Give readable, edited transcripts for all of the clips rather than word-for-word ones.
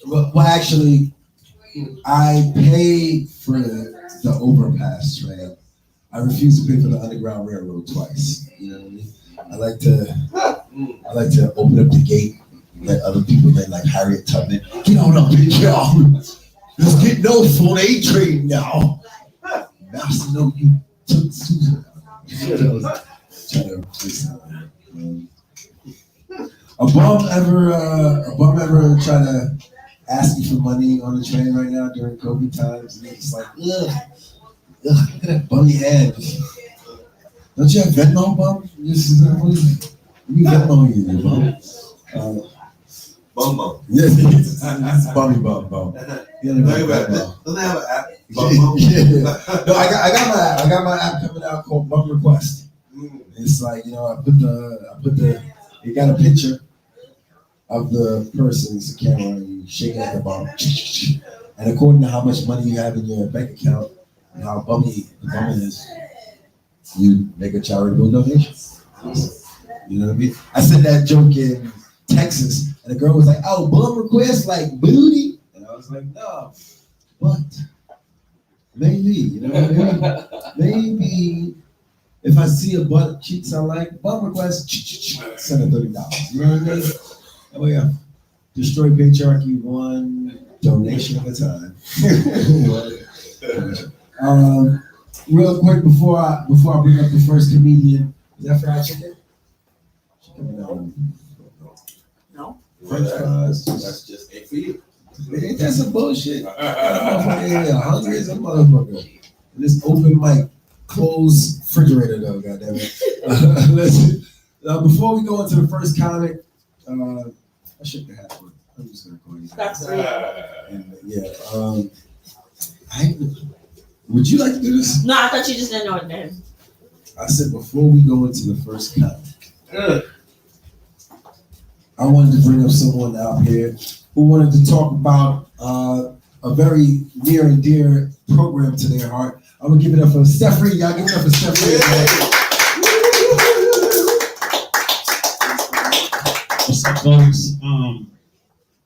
Well, actually, I paid for the overpass train. I refuse to pay for the Underground Railroad twice. You know what I mean? I like to open up the gate, let other people in, like Harriet Tubman. Get on up here, y'all. Let's get those on A train now. Master, know you took Susan. Trying to replace that. A bum ever try to ask you for money on the train right now during COVID times? And it's like, ugh, look at that bummy head. Don't you have Venmo, bum? You Venmo you, bum. Bum. Yes, it's bummy bum. Yeah, don't they have an app? No, I got my app coming out called Bum Request. It's like, I put it got a picture of the person, it's a camera, and you shake it at the bum. And according to how much money you have in your bank account and how bummy the bum is, you make a charitable donation. You know what I mean? I said that joke in Texas, and the girl was like, "Oh, bum request like booty," and I was like, "No, but maybe, maybe if I see a butt cheeks I like, bum request, send her $30. You know what I mean? Oh yeah, destroy patriarchy one donation at a time." Real quick before I bring up the first comedian, is that fried chicken? No. French fries. That's just it for you. Ain't that some bullshit? Hungry as a motherfucker. This open mic, closed refrigerator though, goddammit. Listen, before we go into the first comic, I shook the hat, but I'm just gonna call you. That's would you like to do this? No, I thought you just didn't know it then. I said before we go into the first comic, I wanted to bring up someone out here who wanted to talk about a very near and dear program to their heart. I'm gonna give it up for Steph Reed. Y'all give it up for Steph Reed. What's up, folks?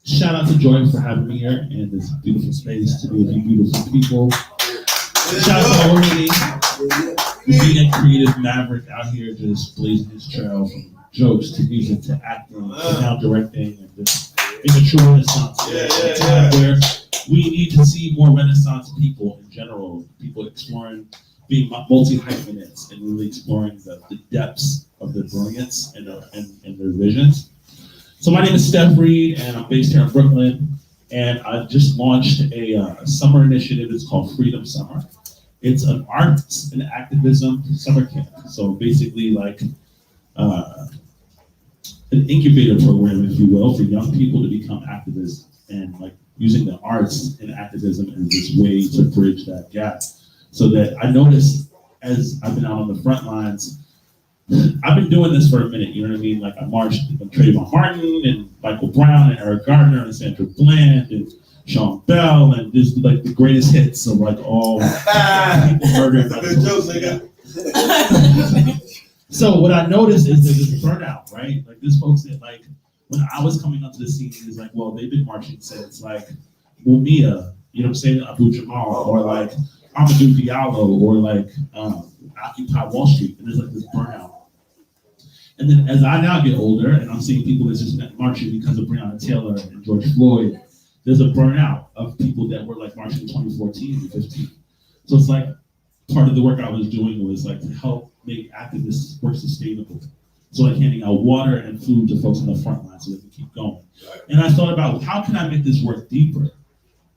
Shout out to Joy for having me here in this beautiful space to be with you beautiful people. Shout out to Ohenecornelius, being a creative maverick out here just blazing his trail from jokes to music to acting to now directing and just being a true Renaissance. A time where we need to see more Renaissance people in general, people exploring being multi-hyphenates and really exploring the depths of their brilliance and their visions. So my name is Steph Reed, and I'm based here in Brooklyn, and I just launched a summer initiative. It's called Freedom Summer. It's an arts and activism summer camp. So basically like an incubator program, if you will, for young people to become activists and like using the arts and activism as this way to bridge that gap. So that I noticed as I've been out on the front lines, I've been doing this for a minute, you know what I mean? Like I marched with Trayvon Martin and Michael Brown and Eric Gardner and Sandra Bland and Sean Bell and just like the greatest hits of like all people murdered. Good jokes, nigga. So what I noticed is there's this burnout, right? Like this folks that like when I was coming up to the scene, it's like, well, they've been marching since like Mumia, you know what I'm saying, Abu Jamal, or like Amadou Diallo, or like Occupy Wall Street, and there's like this burnout. And then as I now get older, and I'm seeing people that's just marching because of Breonna Taylor and George Floyd, there's a burnout of people that were like marching in 2014 and 15. So it's like part of the work I was doing was like to help make activists work sustainable. So like handing out water and food to folks on the front line so they can keep going. And I thought about how can I make this work deeper?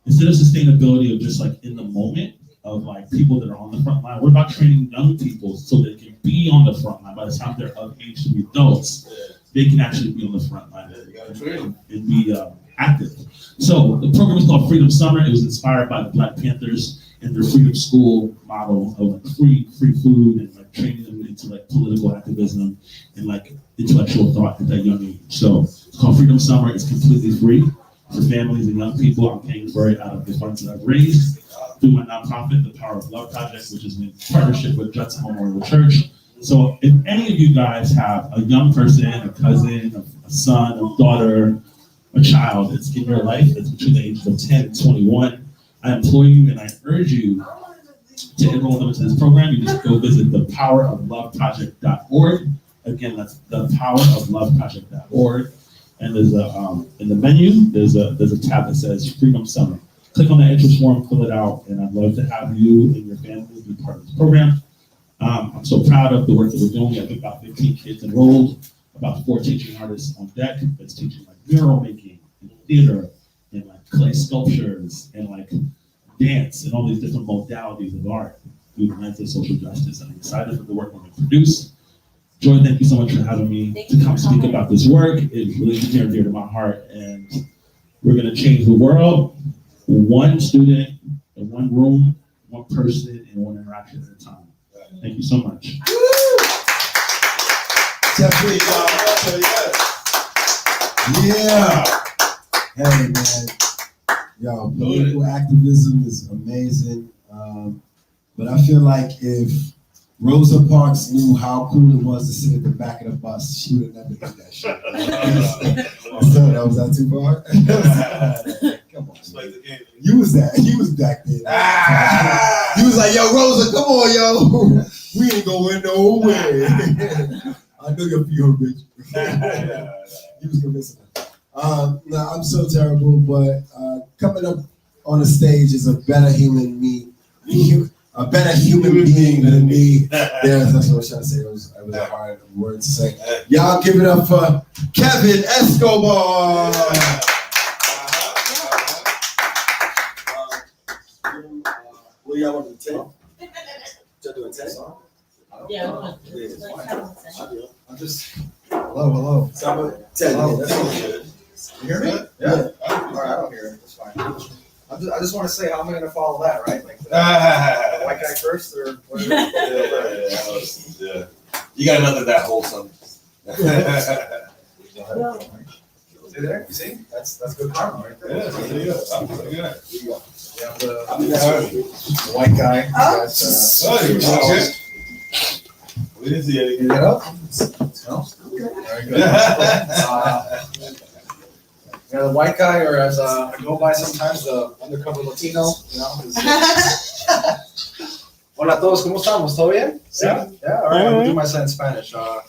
Instead of sustainability of just like in the moment of like people that are on the front line, what about training young people so they can be on the front line by the time they're of age to be adults, they can actually be on the front line and be active. So the program is called Freedom Summer. It was inspired by the Black Panthers and their Freedom School model of like free food and like training them into like political activism and like intellectual thought at that young age. So it's called Freedom Summer. It's completely free for families and young people. I'm paying for it out of the funds that I've raised through my nonprofit, the Power of Love Project, which is in partnership with Judson Memorial Church. So if any of you guys have a young person, a cousin, a son, a daughter, a child is in your life that's between the ages of 10 and 21, I implore you and I urge you to enroll them into this program. You just go visit thepowerofloveproject.org. Again, that's thepowerofloveproject.org. And there's in the menu, there's a tab that says Freedom Summer. Click on the interest form, fill it out, and I'd love to have you and your family be part of this program. I'm so proud of the work that we're doing. We have about 15 kids enrolled, about 4 teaching artists on deck that's teaching like mural making, and theater, and like clay sculptures, and like dance, and all these different modalities of art through the lens of social justice. I'm excited for the work we're going to produce. Joy, thank you so much for having me to come speak about this work. It's really near and dear to my heart, and we're going to change the world one student in one room, one person, and one interaction at a time. Thank you so much. Jeffrey, yeah. Hey, man. Yo, political activism is amazing. But I feel like if Rosa Parks knew how cool it was to sit at the back of the bus, she would have never did that shit. So that was that too far? Come on. You was that. You was back there. You was like, yo, Rosa, come on, yo. We ain't going nowhere. I know your feet, bitch. You was convincing her. No, I'm so terrible, but coming up on the stage is a better human being than me. Yeah, that's what I was trying to say. It was a hard word to say. Y'all give it up for Kevin Escobar. What do y'all want to do? 10? Y'all doing 10? Yeah. I'm just. Hello. 10. Hello. That's all good. You hear me? Yeah. All right, I don't hear it. That's fine. I just want to say, how am I going to follow that, right? Like, the white guy first, or whatever? Yeah. You got nothing that wholesome. See there? You see? That's good karma right there. Yeah, pretty good. I'm pretty good. There you go. You have the white guy. We didn't see anything. You get up? No? Very good. Yeah, the white guy, or as I go by sometimes, the undercover Latino, you know. Hola a todos, ¿cómo estamos? ¿Todo bien? Yeah. Yeah, all right, I'm gonna do my set in Spanish. Again,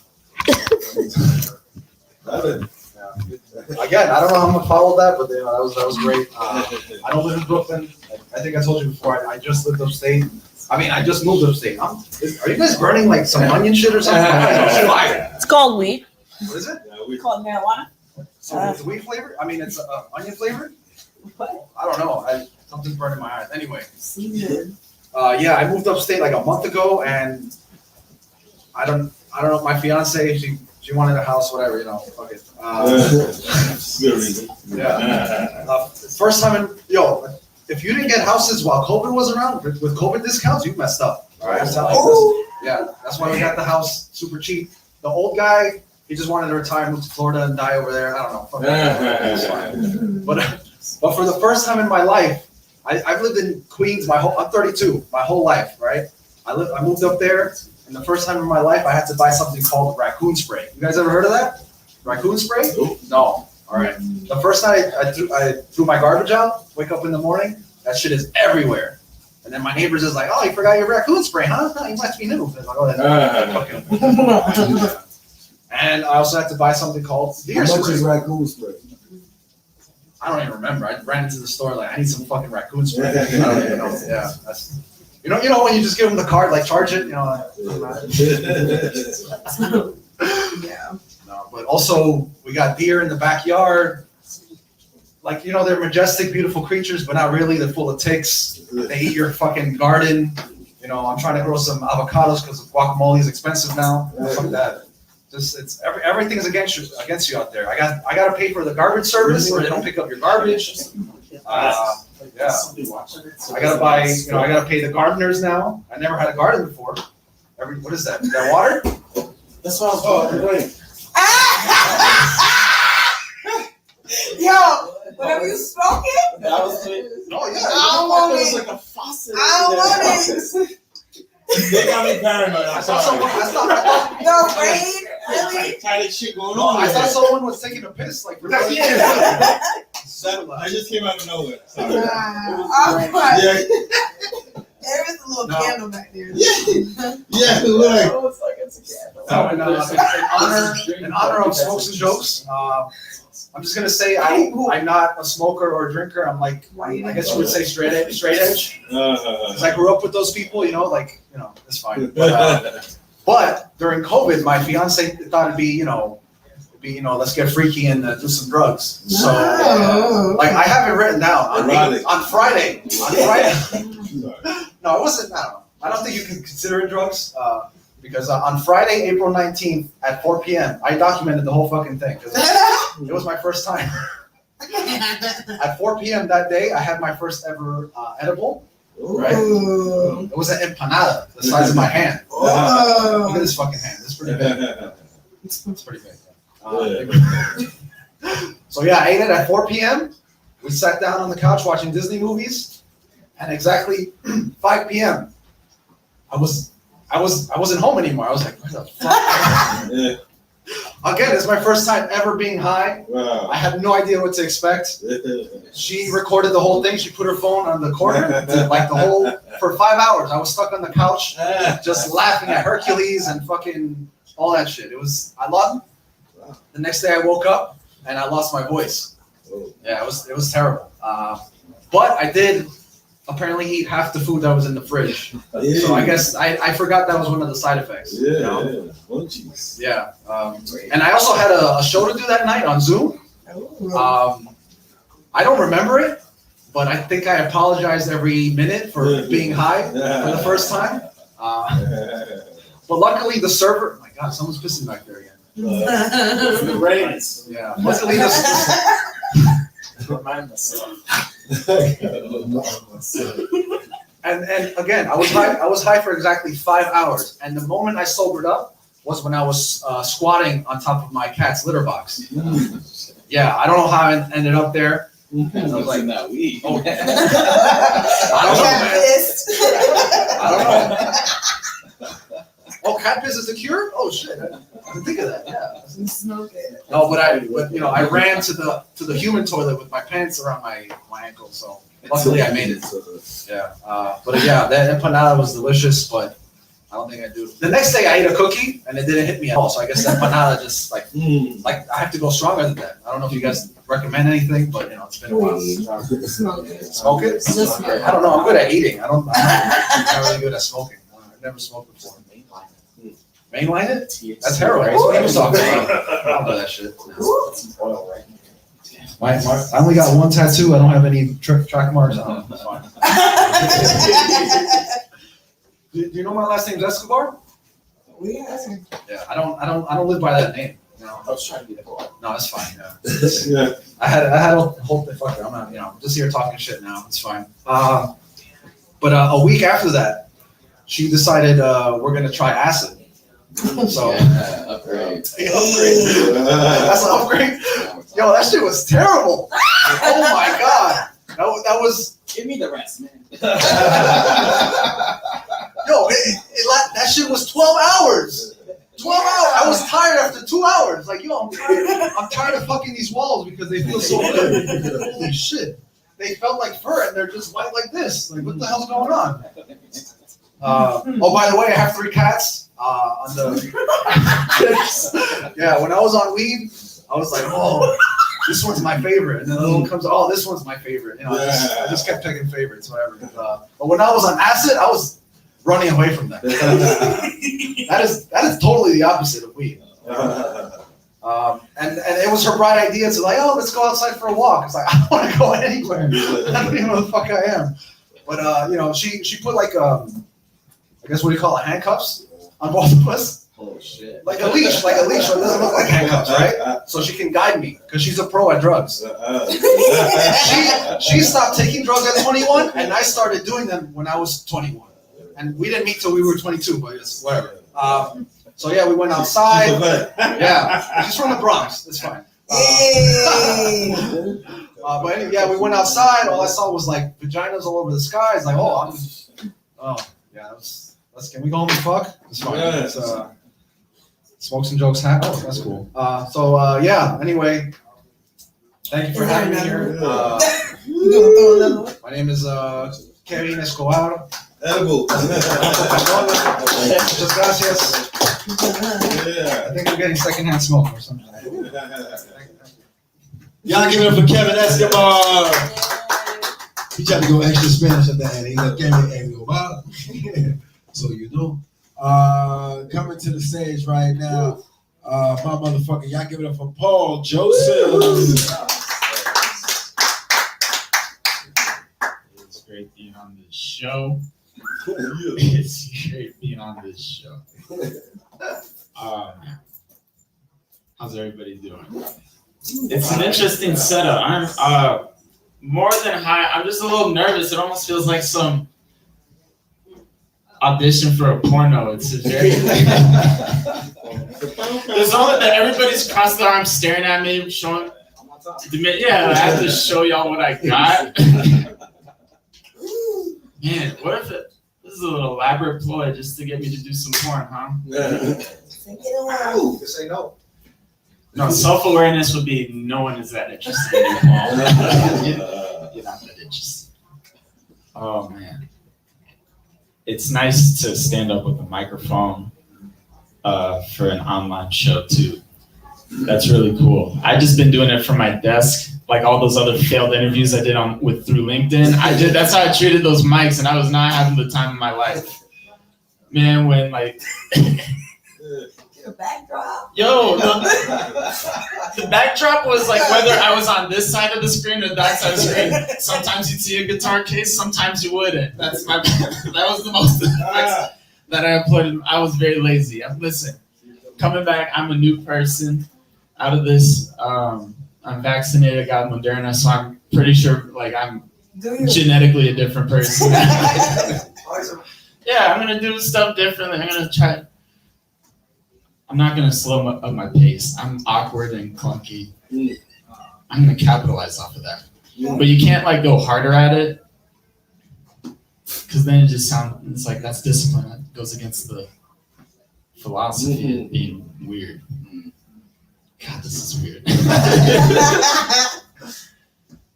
I don't know how I'm gonna follow that, but that was great. I don't live in Brooklyn. I think I told you before, I just lived upstate. I mean, I just moved upstate. Are you guys burning like some onion shit or something? Fire. It's called weed. What is it? It's called marijuana. So it's weed flavored? I mean, it's onion flavored? What? I don't know. Something's burning my eyes. Anyway. Yeah, I moved upstate like a month ago, and I don't know. My fiance, she wanted a house, whatever, you know. Fuck it. Good reason. Yeah. First time if you didn't get houses while COVID was around, with COVID discounts, you messed up. All right. Yeah, that's why we got the house super cheap. The old guy, he just wanted to retire, move to Florida, and die over there. I don't know. Fuck that's fine. But for the first time in my life, I've lived in Queens I'm 32, my whole life, right? I moved up there, and the first time in my life, I had to buy something called raccoon spray. You guys ever heard of that? Raccoon spray? No. All right. The first night I threw my garbage out, wake up in the morning, that shit is everywhere. And then my neighbors is like, oh, you forgot your raccoon spray, huh? No, you must be new. I'm like, oh, that's okay. And I also had to buy something called deer spray. How much is raccoon spray? I don't even remember. I ran into the store like, I need some fucking raccoon spray. I don't even know. Yeah, that's, you know when you just give them the card, like charge it, you know. Yeah. No, but also we got deer in the backyard. Like, you know, they're majestic, beautiful creatures, but not really. They're full of ticks. They eat your fucking garden. You know, I'm trying to grow some avocados because guacamole is expensive now. Fuck that. Just everything is against you out there. I got to pay for the garbage service, or they don't pick up your garbage. Yeah. I gotta buy. You know, I gotta pay the gardeners now. I never had a garden before. What is that? Is that water? That's what I was talking Yo, whatever you smoking? That was it. Oh yeah. I don't want It was it. like a faucet. I don't want it. They got me paranoid. I thought No rain. Really? Tight shit going No, on. I over thought there. someone was taking a piss. Like, Yeah. I just came out of nowhere. Sorry. I'm like, Yeah, there is a little No. candle back there. yeah, like, Oh, it's like it's a candle. So, in honor of smokes and jokes, I'm just gonna say I'm not a smoker or a drinker. I'm like, I guess you would say straight edge. Because I grew up with those people, it's fine. But during COVID, my fiance thought it'd be, let's get freaky and do some drugs. So, like, I have it written down on Friday. No, it wasn't. I don't know. I don't think you can consider it drugs because on Friday, April 19th at 4 p.m., I documented the whole fucking thing because it was my first time. At 4 p.m. that day, I had my first ever edible. Right? Ooh. It was an empanada the size of my hand. Look at this fucking hand. It's pretty big. It's pretty big. So yeah, I ate it at 4 p.m. We sat down on the couch watching Disney movies, and exactly 5 p.m. I wasn't home anymore. I was like, what the fuck? Again, it's my first time ever being high. Wow. I had no idea what to expect. She recorded the whole thing. She put her phone on the corner, for 5 hours. I was stuck on the couch, just laughing at Hercules and fucking all that shit. I lost. The next day I woke up and I lost my voice. Yeah, it was terrible. But I did apparently eat half the food that was in the fridge. So I guess I forgot that was one of the side effects. Munchies. Yeah. And I also had a show to do that night on Zoom. I don't remember it, but I think I apologized every minute for being high for the first time. But luckily the server, oh my God, someone's pissing back there again. The rains. Yeah. Luckily the Remind myself. and again, I was high for exactly 5 hours. And the moment I sobered up was when I was squatting on top of my cat's litter box. Yeah, I don't know how I ended up there. I was like, that weed. Oh, I don't know. Oh, cat piss is the cure? Oh shit! I didn't think of that. Yeah. Smoke it. No, but I ran to the human toilet with my pants around my ankle. So luckily I made it. Yeah. But yeah, that empanada was delicious, but I don't think I do. The next day I ate a cookie and it didn't hit me at all. So I guess that empanada just like I have to go stronger than that. I don't know if you guys recommend anything, but it's been a while. Smoke it. Smoke it? Just smoke it. I don't know. I'm good at eating. I'm not really good at smoking. I've never smoked before. Mainline it? That's heroin. That's what he was talking about. I don't know that shit. Some oil, right? I only got one tattoo. I don't have any track marks on it. It's fine. Do you know my last name's Escobar? Yeah. Yeah, I don't live by that name. I was trying to be the boy. No, it's fine. Yeah. Yeah. I had a whole thing. Fuck it. I'm not. I'm just here talking shit now. It's fine. But a week after that, she decided we're gonna try acid. So Upgrade. upgrade. That's an upgrade. Yo, that shit was terrible. Oh my God. That was. Give me the rest, man. Yo, that shit was 12 hours. 12 hours. I was tired after 2 hours. Like, yo, I'm tired of fucking these walls because they feel so good. Holy shit. They felt like fur and they're just white like this. Like, what the hell's going on? Oh, by the way, I have 3 cats. Yeah, when I was on weed, I was like, oh, this one's my favorite. And then the little one comes, oh, this one's my favorite. I just kept picking favorites, whatever. But when I was on acid, I was running away from them. That is totally the opposite of weed. And it was her bright idea to like, oh, let's go outside for a walk. It's like, I don't want to go anywhere. I don't even know who the fuck I am. But she put like I guess what do you call it, handcuffs on both of us. Oh shit. Like a leash, so it doesn't look like handcuffs, right? So she can guide me because she's a pro at drugs. She stopped taking drugs at 21, and I started doing them when I was 21. And we didn't meet till we were 22, but it's whatever. So yeah, we went outside. Yeah, she's from the Bronx. It's fine. But anyway, yeah, we went outside. All I saw was like vaginas all over the sky. It's like, can we go home and fuck? It's fine. Smokes and Jokes hat. Oh, that's cool. Yeah. Anyway, thank you for Is there having me another here. You gonna throw another one? My name is Kevin Escobar. Edible. Muchas gracias. Yeah. I think we're getting secondhand smoke or something. Y'all give it up for Kevin Escobar. He tried to go extra Spanish at the end. He like Kevin Escobar. So you know. Coming to the stage right now, my motherfucker. Y'all give it up for Paul Joseph. It's great being on this show. It's great being on this show. How's everybody doing? It's an interesting setup. I'm more than high. I'm just a little nervous. It almost feels like some audition for a porno. It's a very. There's only that everybody's crossed their arms staring at me, showing. Yeah, I have to show y'all what I got. Man, what if this is a little elaborate ploy just to get me to do some porn, huh? Say it around. Just say no. No, self-awareness would be no one is that interested in you, Paul. You're not that interested. Oh, man. It's nice to stand up with a microphone for an online show, too. That's really cool. I've just been doing it from my desk, like all those other failed interviews I did through LinkedIn. That's how I treated those mics, and I was not having the time of my life. Man, when like Get a backdrop. yo, the backdrop was like whether I was on this side of the screen or that side of the screen. Sometimes you'd see a guitar case, sometimes you wouldn't. That was the most that I uploaded. I was very lazy. Listen, coming back, I'm a new person. Out of this, I'm vaccinated, got Moderna, so I'm pretty sure like I'm genetically a different person. Yeah, I'm gonna do stuff differently. I'm gonna try. I'm not gonna slow up my pace. I'm awkward and clunky. I'm gonna capitalize off of that. But you can't like go harder at it, because then it just sounds. It's like that's discipline. That goes against the philosophy of being weird. God, this is weird.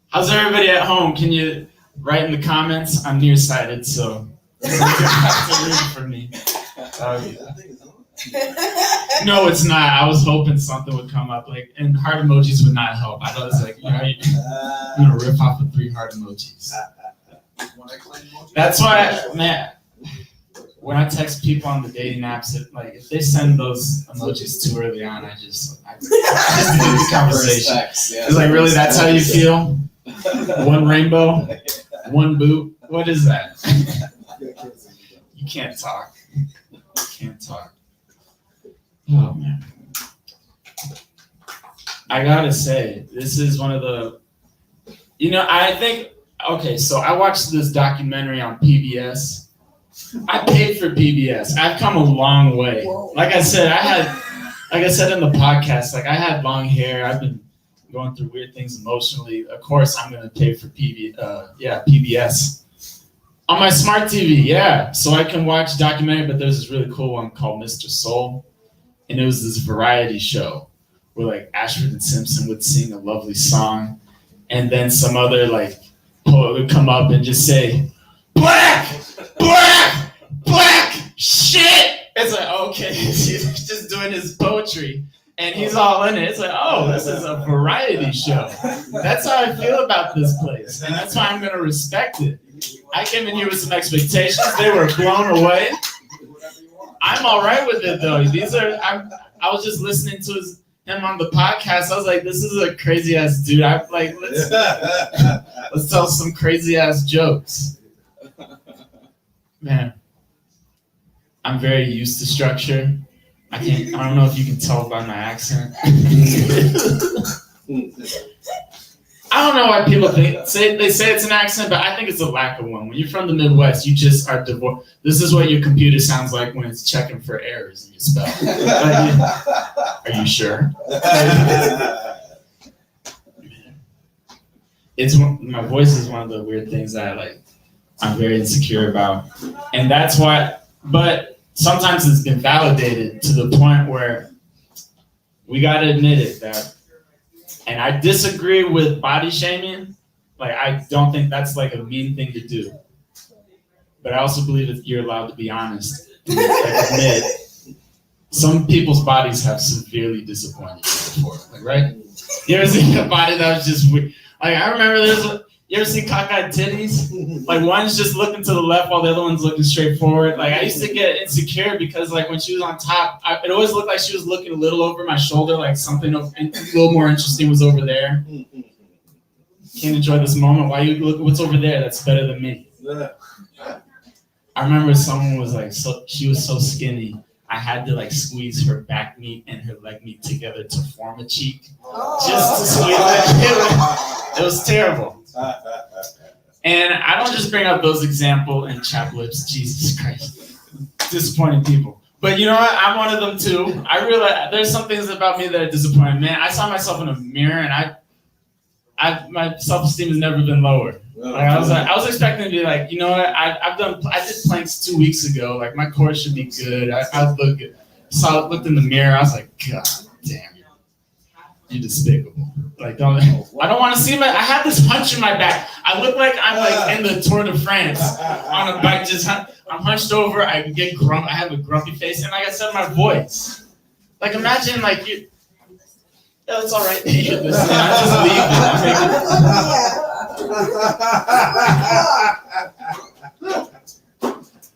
How's everybody at home? Can you write in the comments? I'm nearsighted, so you have to root for me. No, it's not. I was hoping something would come up, like, and heart emojis would not help. I was like, you know, I'm gonna rip off of 3 heart emojis. That's why, man. When I text people on the dating apps, if they send those emojis too early on, I just end the conversation. It's like, really, that's how you feel? 1 rainbow, 1 boot. What is that? You can't talk. You can't talk. Oh man. I gotta say, this is one of the. I think. Okay, so I watched this documentary on PBS. I paid for PBS. I've come a long way. Like I said in the podcast, like I had long hair. I've been going through weird things emotionally. Of course, I'm gonna pay for PBS on my smart TV. Yeah, so I can watch documentary. But there's this really cool one called Mr. Soul, and it was this variety show where like Ashford and Simpson would sing a lovely song, and then some other like poet would come up and just say, "Black, black, black, shit." It's like, okay, he's just doing his poetry, and he's all in it. It's like, oh, this is a variety show. That's how I feel about this place, and that's why I'm gonna respect it. I came in here with some expectations. They were blown away. I'm all right with it though. I was just listening to him on the podcast. I was like, this is a crazy ass dude. Let's tell some crazy ass jokes. Man, I'm very used to structure. I don't know if you can tell by my accent. I don't know why people they say it's an accent, but I think it's a lack of one. When you're from the Midwest, you just are divorced. This is what your computer sounds like when it's checking for errors in your spell. Are you sure? My voice is one of the weird things that I'm very insecure about, and that's why. But sometimes it's been validated to the point where we gotta admit it that, and I disagree with body shaming. Like, I don't think that's like a mean thing to do. But I also believe that you're allowed to be honest. And, like, admit some people's bodies have severely disappointed you before. Like, right? You ever seen a body that was just weird? Like, I remember you ever see cockeyed titties? Like, one's just looking to the left while the other one's looking straight forward. Like, I used to get insecure because, like, when she was on top, it always looked like she was looking a little over my shoulder, like something a little more interesting was over there. Can't enjoy this moment. Why you look? What's over there? That's better than me. I remember someone was like, she was so skinny. I had to like squeeze her back meat and her leg meat together to form a cheek. Just to squeeze it. It was terrible. And I don't just bring up those examples and chap lips. Jesus Christ. Disappointing people. But you know what? I'm one of them too. I realize there's some things about me that are disappointing. Man, I saw myself in a mirror and my self-esteem has never been lower. Like, I was expecting to be like, you know what? I did planks 2 weeks ago. Like, my core should be good. I looked looked in the mirror. I was like, God damn, you're despicable. Like, I don't want to see I have this hunch in my back. I look like I'm like in the Tour de France on a bike. I'm hunched over. I have a grumpy face, and like I said, my voice. Like, imagine like you. Yeah, it's all right. Listen,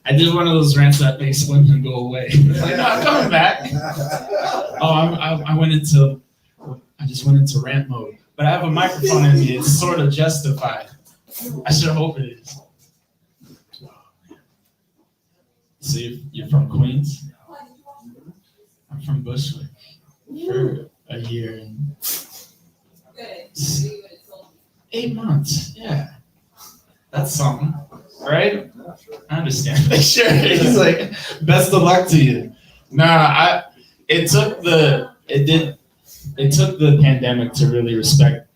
I did one of those rants that makes women go away. Like, no, I'm coming back. Oh, I just went into rant mode. But I have a microphone in me. It's sort of justified. I sure hope it is. So you're from Queens? I'm from Bushwick. For a year and 8 months. Yeah, that's something, right? I understand. Sure, it's like best of luck to you. Nah, it took the pandemic to really respect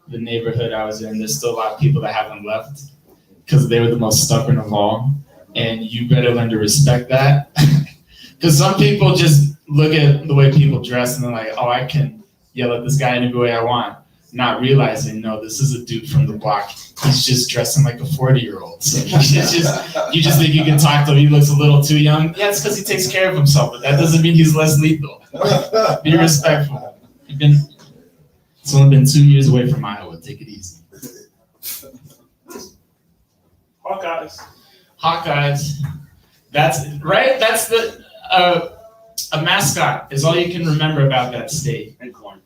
the neighborhood I was in. There's still a lot of people that haven't left because they were the most stubborn of all, and you better learn to respect that. Because some people just look at the way people dress and they're like, oh, I can yell at this guy any way I want, not realizing, no, this is a dude from the block. He's just dressing like a 40-year-old. So you just think you can talk to him. He looks a little too young. Yeah, it's because he takes care of himself, but that doesn't mean he's less lethal. Be respectful. It's only been 2 years away from Iowa. Take it easy. Hawkeyes. That's right. That's the a mascot is all you can remember about that state. And corn.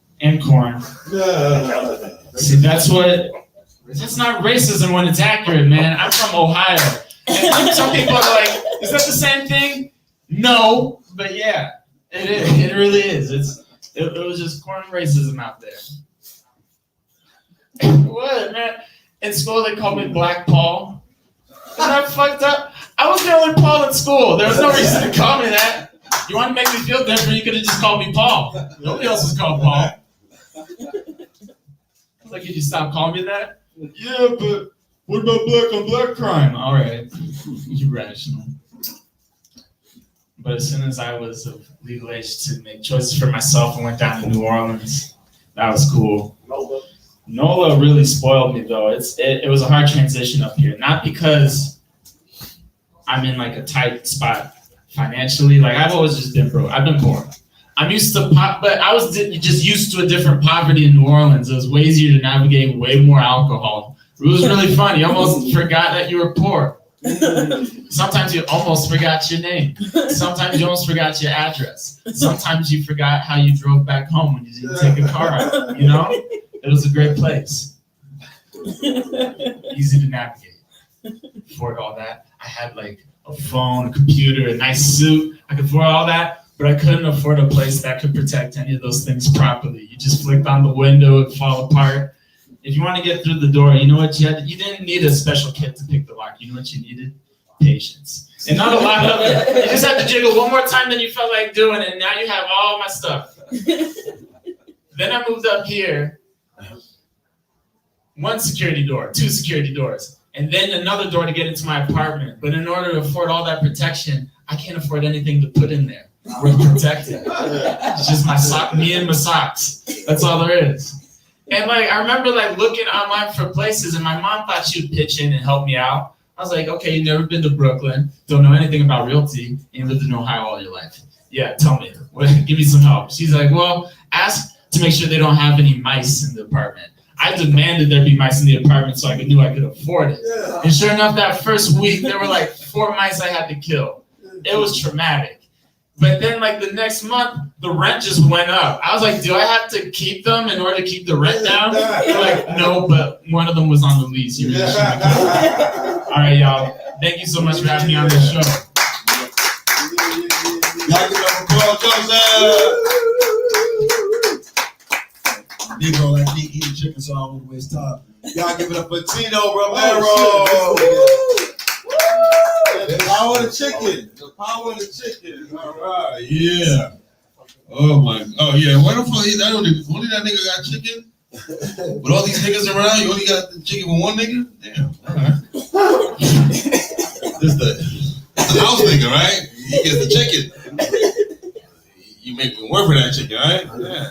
See, that's not racism when it's accurate, man. I'm from Ohio. And some people are like, is that the same thing? No, but yeah, it is. It really is. It was just corn racism out there. What, man? In school, they called me Black Paul. Isn't that fucked up? I was the only Paul in school. There was no reason to call me that. You want to make me feel different, you could have just called me Paul. Nobody else was called Paul. Like, could you stop calling me that? Yeah, but what about black on black crime? All right, you're rational. But as soon as I was of legal age to make choices for myself and went down to New Orleans, that was cool. NOLA really spoiled me, though. It was a hard transition up here. Not because I'm in like a tight spot financially. Like, I've always just been broke. I've been poor. I'm used to but I was just used to a different poverty in New Orleans. It was way easier to navigate, way more alcohol. It was really fun. You almost forgot that you were poor. Sometimes you almost forgot your name. Sometimes you almost forgot your address. Sometimes you forgot how you drove back home when you didn't take a car out, you know? It was a great place. Easy to navigate. Afford all that. I had like a phone, a computer, a nice suit. I could afford all that. But I couldn't afford a place that could protect any of those things properly. You just flicked on the window, it would fall apart. If you want to get through the door, you know what you had? You didn't need a special kit to pick the lock. You know what you needed? Patience. And not a lot of it. You just have to jiggle one more time than you felt like doing, and now you have all my stuff. Then I moved up here. 1 security door, 2 security doors, and then another door to get into my apartment. But in order to afford all that protection, I can't afford anything to put in there. We're protected. It's just my sock, me and my socks. That's all there is. And like I remember like looking online for places, and my mom thought she would pitch in and help me out. I was like, okay, you've never been to Brooklyn, don't know anything about realty, and you lived in Ohio all your life. Yeah, tell me, give me some help. She's like, well, ask to make sure they don't have any mice in the apartment. I demanded there be mice in the apartment so I knew I could afford it. Yeah. And sure enough, that first week, there were like 4 mice I had to kill. It was traumatic. But then like the next month, the rent just went up. I was like, do I have to keep them in order to keep the rent down? They're like, no, but one of them was on the lease. You really shouldn't have. All right, y'all. Thank you so much for having me on this show. Y'all give up a call, Joseph. Negro like me eating chicken, so I don't want to waste time. Y'all give it up for Tino Romero. The power of the chicken. The power of the chicken. All right, yeah. Oh my. Oh yeah. Why the fuck? Only that nigga got chicken. With all these niggas around, you only got the chicken with one nigga. Damn. All right. This the house nigga, right? He gets the chicken. You make me work for that chicken, right? Yeah.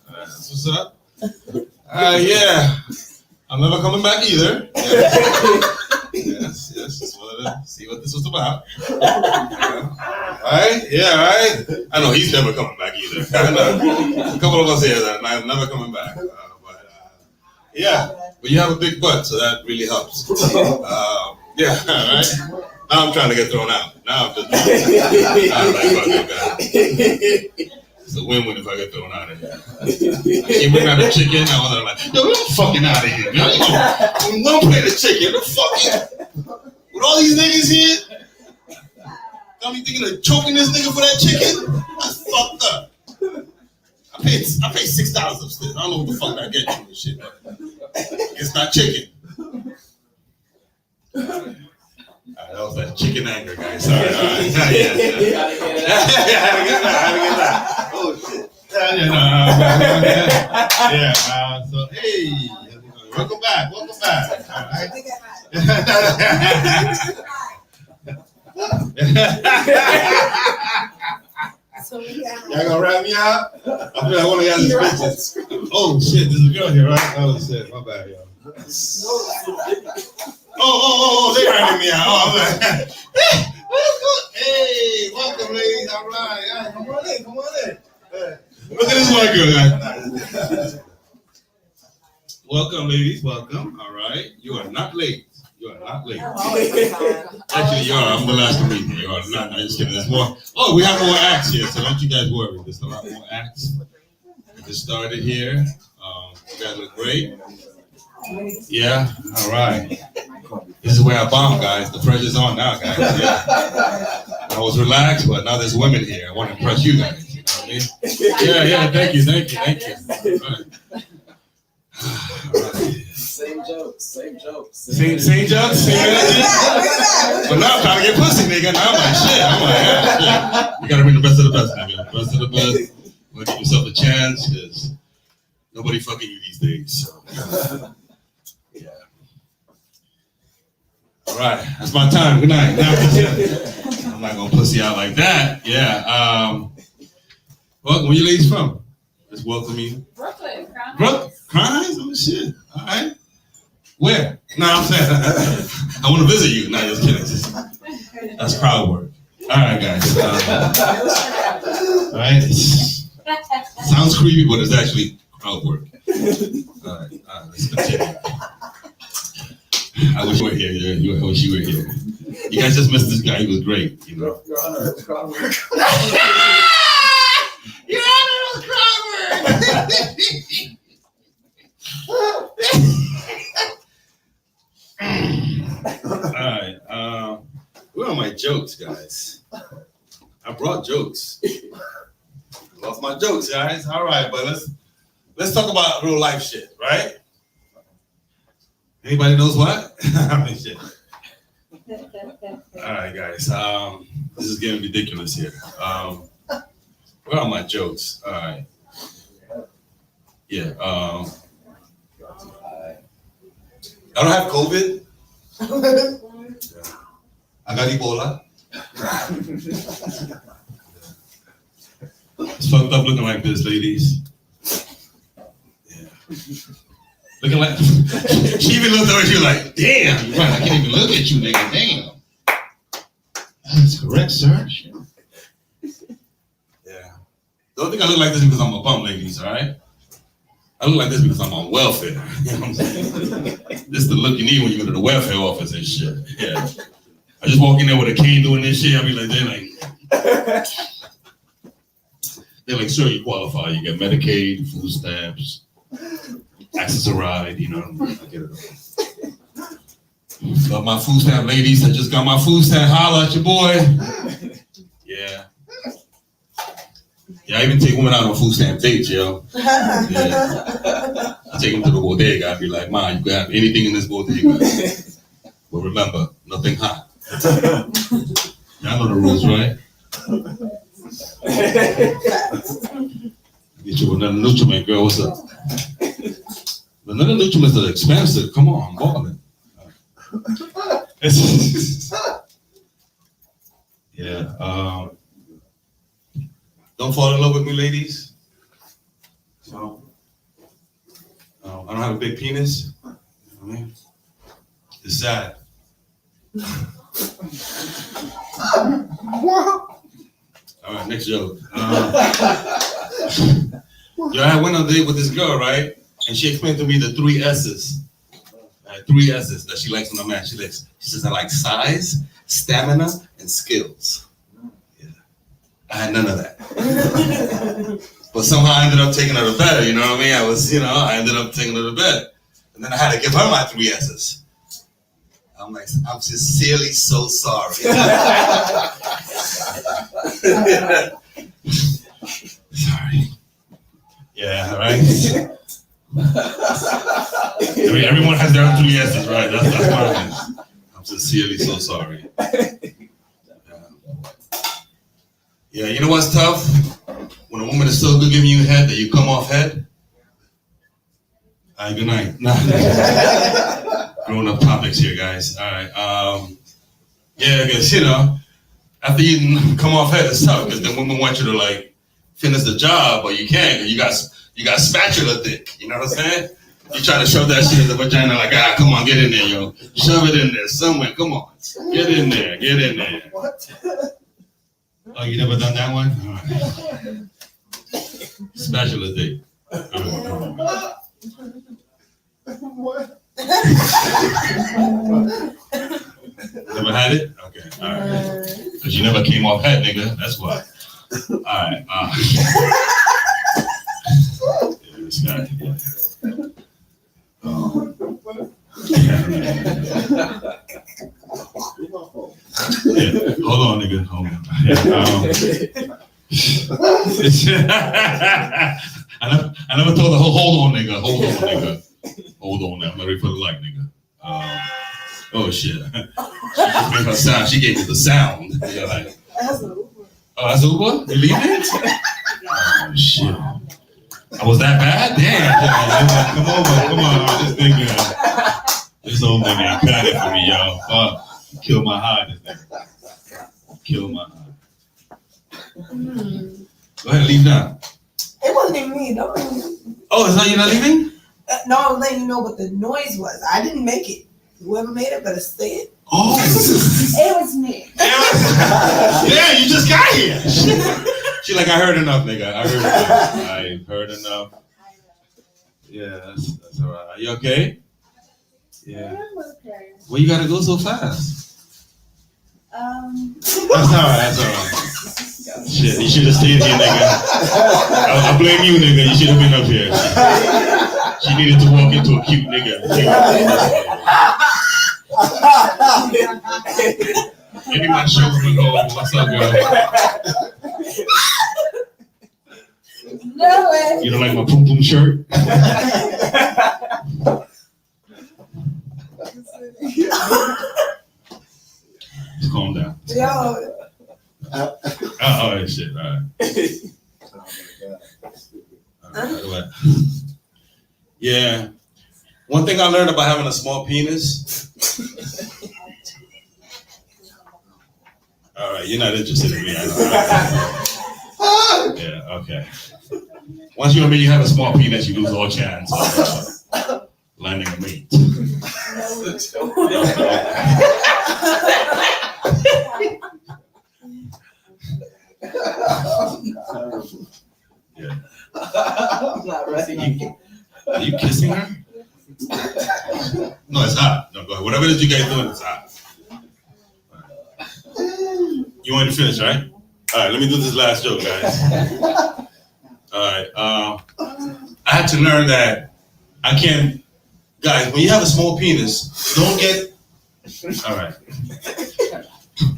That's what's up. Yeah. I'm never coming back either. Yes, just wanted to see what this was about. Right? Yeah, right? I know he's never coming back either. I know. A couple of us here that I'm never coming back. Yeah, but you have a big butt, so that really helps. Yeah, right? Now I'm trying to get thrown out. Now I'm just I'm like, fuck that. It's a win-win if I get thrown out of here. You bring out the chicken, I was like, yo, get fucking out of here, man. You don't play the chicken. The fucking with all these niggas here, got me thinking of choking this nigga for that chicken. That's fucked up. I paid $6 upstairs. I don't know what the fuck I get you and shit. It's not chicken. That was that chicken anger, guys. Sorry. Yeah. Oh shit. Yeah. So hey, welcome back. All right. Y'all gonna wrap me out? I feel like one of y'all is bitches. Oh shit, there's a girl here, right? Oh shit, my bad, y'all. Oh, they writing me out. Oh, I'm like, hey, welcome, ladies. All right, come on in. Look at this white girl, guys. Welcome, ladies. Welcome. All right, you are not late. Actually, you are. I'm the last to meet you. You are not. I'm just kidding. There's more. Oh, we have more acts here, so don't you guys worry. There's a lot more acts. We just started here. You guys look great. Yeah. All right. This is where I bomb, guys. The pressure's on now, guys. Yeah. I was relaxed, but now there's women here. I want to impress you guys. You know what I mean? Yeah. Thank you. All right. All right. Same jokes. Same jokes, same energy. But now I'm trying to get pussy, nigga. Now I'm like, shit. Yeah. You gotta bring the best of the best, nigga. The best of the best. Wanna give yourself a chance, because nobody fucking you these days. So. Yeah. All right, that's my time. Good night. I'm not gonna pussy out like that. Yeah. Welcome. Where you ladies from? Just welcome you. Brooklyn. Brooklyn. Crimes? Oh shit. All right. Where? No, I'm saying I want to visit you. No, just kidding. That's crowd work. All right, guys. All right. Sounds creepy, but it's actually crowd work. All right. Let's continue. I wish you were here. I wish you were here. You guys just missed this guy. He was great. You know. Your Honor, it's crowd work. Your Honor, it was crowd work. Alright, where are my jokes, guys? I brought jokes. Lost my jokes, guys. Alright, but let's talk about real life shit, right? Anybody knows what? I mean, shit. Alright, guys. This is getting ridiculous here. Where are my jokes? Alright. Yeah, I don't have COVID. I got Ebola. It's fucked up looking like this, ladies. Yeah. Looking like she even looked over. She was like, "Damn, you're right. I can't even look at you, nigga. Damn." That's correct, sir. Yeah. Don't think I look like this because I'm a bum, ladies. All right. I look like this because I'm on welfare. You know what I'm saying? This is the look you need when you go to the welfare office and shit. Yeah. I just walk in there with a cane doing this shit. I'll be like, they're like, sir, you qualify. You get Medicaid, food stamps, access to ride, you know. I get it. Love my food stamp ladies. I just got my food stamp. Holla at your boy. Yeah. Yeah, I even take women out on food stamp dates, yo. Yeah. I take them to the bodega. I'd be like, Ma, you can have anything in this bodega. But remember, nothing hot. Y'all know the rules, right? Get you another nutriment, girl. What's up? Another nutriments are expensive. Come on, I'm balling. Yeah. Don't fall in love with me, ladies. So, I don't have a big penis. You know what I mean? It's sad. All right, next joke. I went on a date with this girl, right? And she explained to me the 3 S's. 3 S's that she likes in a man. She says, I like size, stamina, and skills. Yeah. I had none of that. But somehow I ended up taking her to bed, you know what I mean? I ended up taking her to bed. And then I had to give her my 3 S's. I'm like, I'm sincerely so sorry. Sorry. Yeah, right? Everyone has their own 3 S's, right? That's mine. I'm sincerely so sorry. Yeah, you know what's tough? When a woman is so good giving you head that you come off head. All right, good night. Grown up topics here, guys. All right. Yeah, because, after you come off head, it's tough because then women want you to, like, finish the job, but you can't because you got spatula dick. You know what I'm saying? You try to shove that shit in the vagina like, come on, get in there, yo. Shove it in there somewhere. Come on. Get in there. Get in there. What? Oh, you never done that one? All right. Spatula dick. What? Never had it? Okay, all right. Because you never came off head, nigga. That's why. All right. Yeah, this guy. Yeah. Hold on, nigga. Hold on. I never told her, hold on, nigga. Hold on, nigga. Hold on, I'm ready for the light, nigga. Oh shit. She just made her sound. She gave me the sound. Yeah, like, that's an Uber. Oh, that's Uber? You leaving? Oh shit. I was that bad? Damn. Come on. This old nigga ain't cut it for me, y'all. Fuck. Kill my high, this nigga. Kill my high. Go ahead, leave now. It wasn't even me. Don't Oh, it's not you not leaving? No, I was letting you know what the noise was. I didn't make it. Whoever made it better say it. Oh. It was me. Yeah, you just got here. She like, I heard enough, nigga. I heard enough. Yeah, that's all right. Are you okay? Yeah. Well, you gotta go so fast. That's all right. Shit, you should have stayed here, nigga. I blame you, nigga. You should have been up here. She needed to walk into a cute nigga. Maybe my shoulder would go, what's up, girl? No way. You don't like my poom poom shirt? Calm down. Yo. Oh, shit. All right. All right. Yeah. One thing I learned about having a small penis. All right, you're not interested in me. I know. Yeah, okay. Once you admit you have a small penis, you lose all chance of landing a mate. Yeah. I'm not ready. Are you kissing her? No, it's hot. No, go ahead. Whatever it is you guys doing, it's hot. You want to finish, right? All right, let me do this last joke, guys. All right. I had to learn that I can't, guys, when you have a small penis, don't get, all right.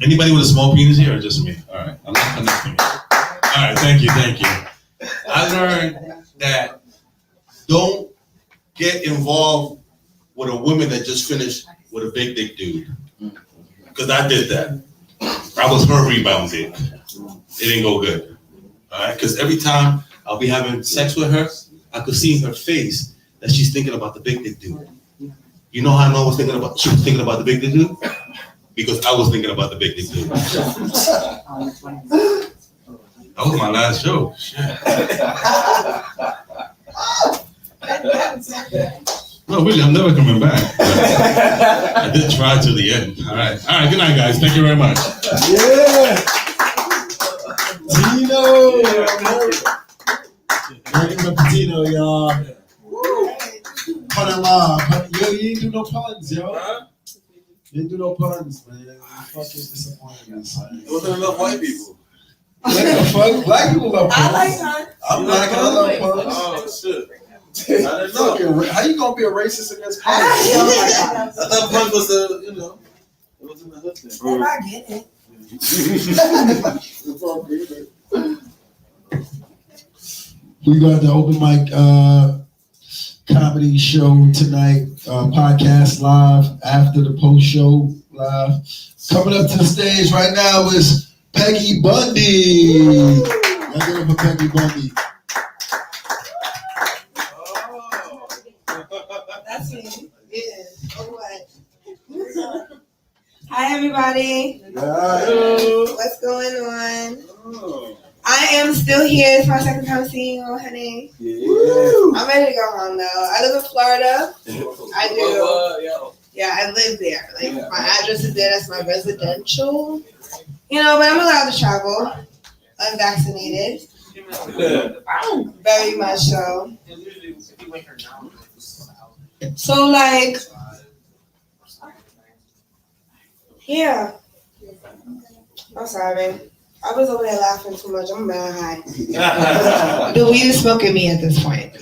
Anybody with a small penis here or just me? All right, I'm not connecting it. All right, thank you. I learned that don't get involved with a woman that just finished with a big dick dude. Because I did that. I was her rebound dick. It didn't go good. All right, because every time I'll be having sex with her, I could see in her face that she's thinking about the big dick dude. You know how I know she was thinking about the big dick dude? Because I was thinking about the big dick dude. That was my last joke. Shit. No, really, I'm never coming back. I did try to the end. All right, good night, guys. Thank you very much. Yeah. Tino. Regular Patino, y'all. Pun and law. Yo, you ain't do no puns, yo. You ain't do no puns, man. You fucking disappointed me, son. There wasn't enough white people. What the fuck? Black people love puns. I like puns. I'm black and I love puns. Oh, shit. I didn't know. How you gonna be a racist against puns? I thought punk was the, it wasn't the hood thing. If I get it. We got the open mic comedy show tonight, podcast live after the post show live. Coming up to the stage right now is Peggy Bundy. Y'all give it for Peggy Bundy. That's me. Yeah. Or what? Hi, everybody. What's going on? I am still here. It's my second time seeing you, honey. I'm ready to go home, though. I live in Florida. I do. Yeah, I live there. Like, my address is there. That's my residential. But I'm allowed to travel. Unvaccinated. Very much so. So, like, yeah. I'm sorry. I was over there laughing too much. I'm mad high. The weed is smoking me at this point.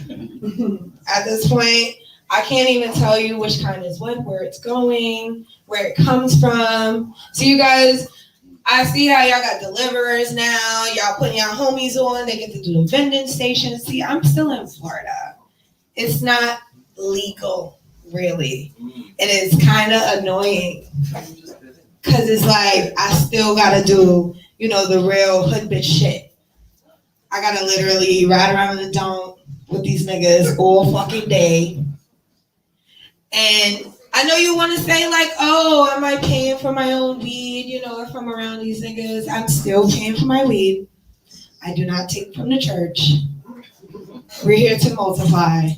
At this point, I can't even tell you which kind is what, where it's going, where it comes from. So you guys, I see how y'all got deliverers now. Y'all putting y'all homies on. They get to do the vending station. See, I'm still in Florida. It's not legal, really. And it's kind of annoying. Because it's like, I still got to do, the real hood bitch shit. I got to literally ride around in the dome with these niggas all fucking day. And I know you want to say like, oh, am I paying for my own weed? If I'm around these niggas, I'm still paying for my weed. I do not take from the church. We're here to multiply.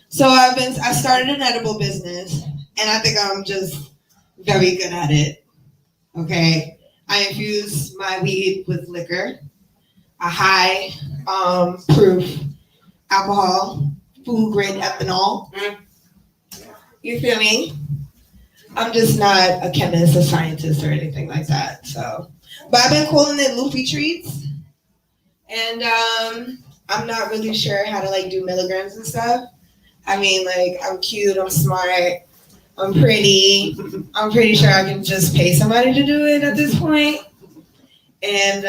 So I started an edible business, and I think I'm just very good at it. Okay, I infuse my weed with liquor, a high proof alcohol, food grade ethanol. You feel me? I'm just not a chemist, a scientist, or anything like that. So, but I've been calling it loopy treats, and I'm not really sure how to do milligrams and stuff. I mean, I'm cute, I'm smart, I'm pretty. I'm pretty sure I can just pay somebody to do it at this point. And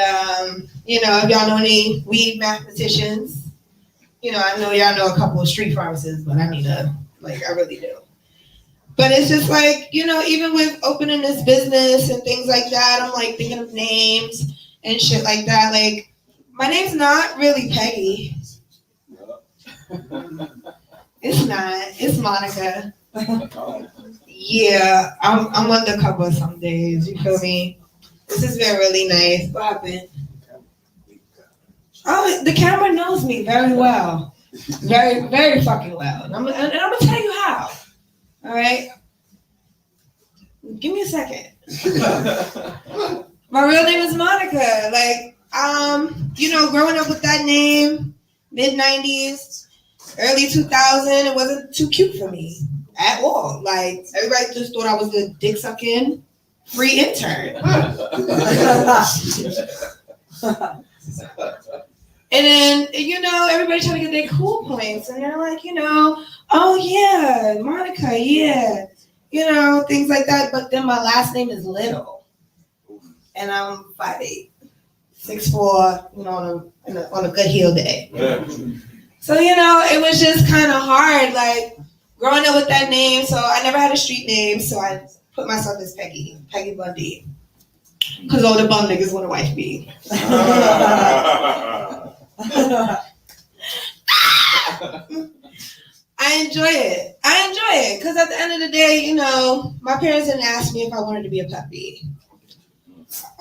if y'all know any weed mathematicians, I know y'all know a couple of street pharmacists, but I need I really do. But it's just even with opening this business and things like that, I'm thinking of names and shit like that. My name's not really Peggy. It's not. It's Monica. Yeah, I'm undercover some days. You feel me? This has been really nice. What happened? Oh, the camera knows me very well. Very, very fucking well. And I'm gonna tell you how. All right? Give me a second. My real name is Monica. Like, growing up with that name, mid-90s, early 2000, it wasn't too cute for me at all. Like, everybody just thought I was a dick-sucking free intern. And then, everybody trying to get their cool points. And they're like, oh, yeah, Monica, yeah. Things like that. But then my last name is Little. And I'm 5'8", 6'4", on a good heel day. Yeah. So, it was just kind of hard, like, growing up with that name. So I never had a street name. So I put myself as Peggy Bundy. Because all the bum niggas want to wife me. I enjoy it. Because at the end of the day, my parents didn't ask me if I wanted to be a puppy.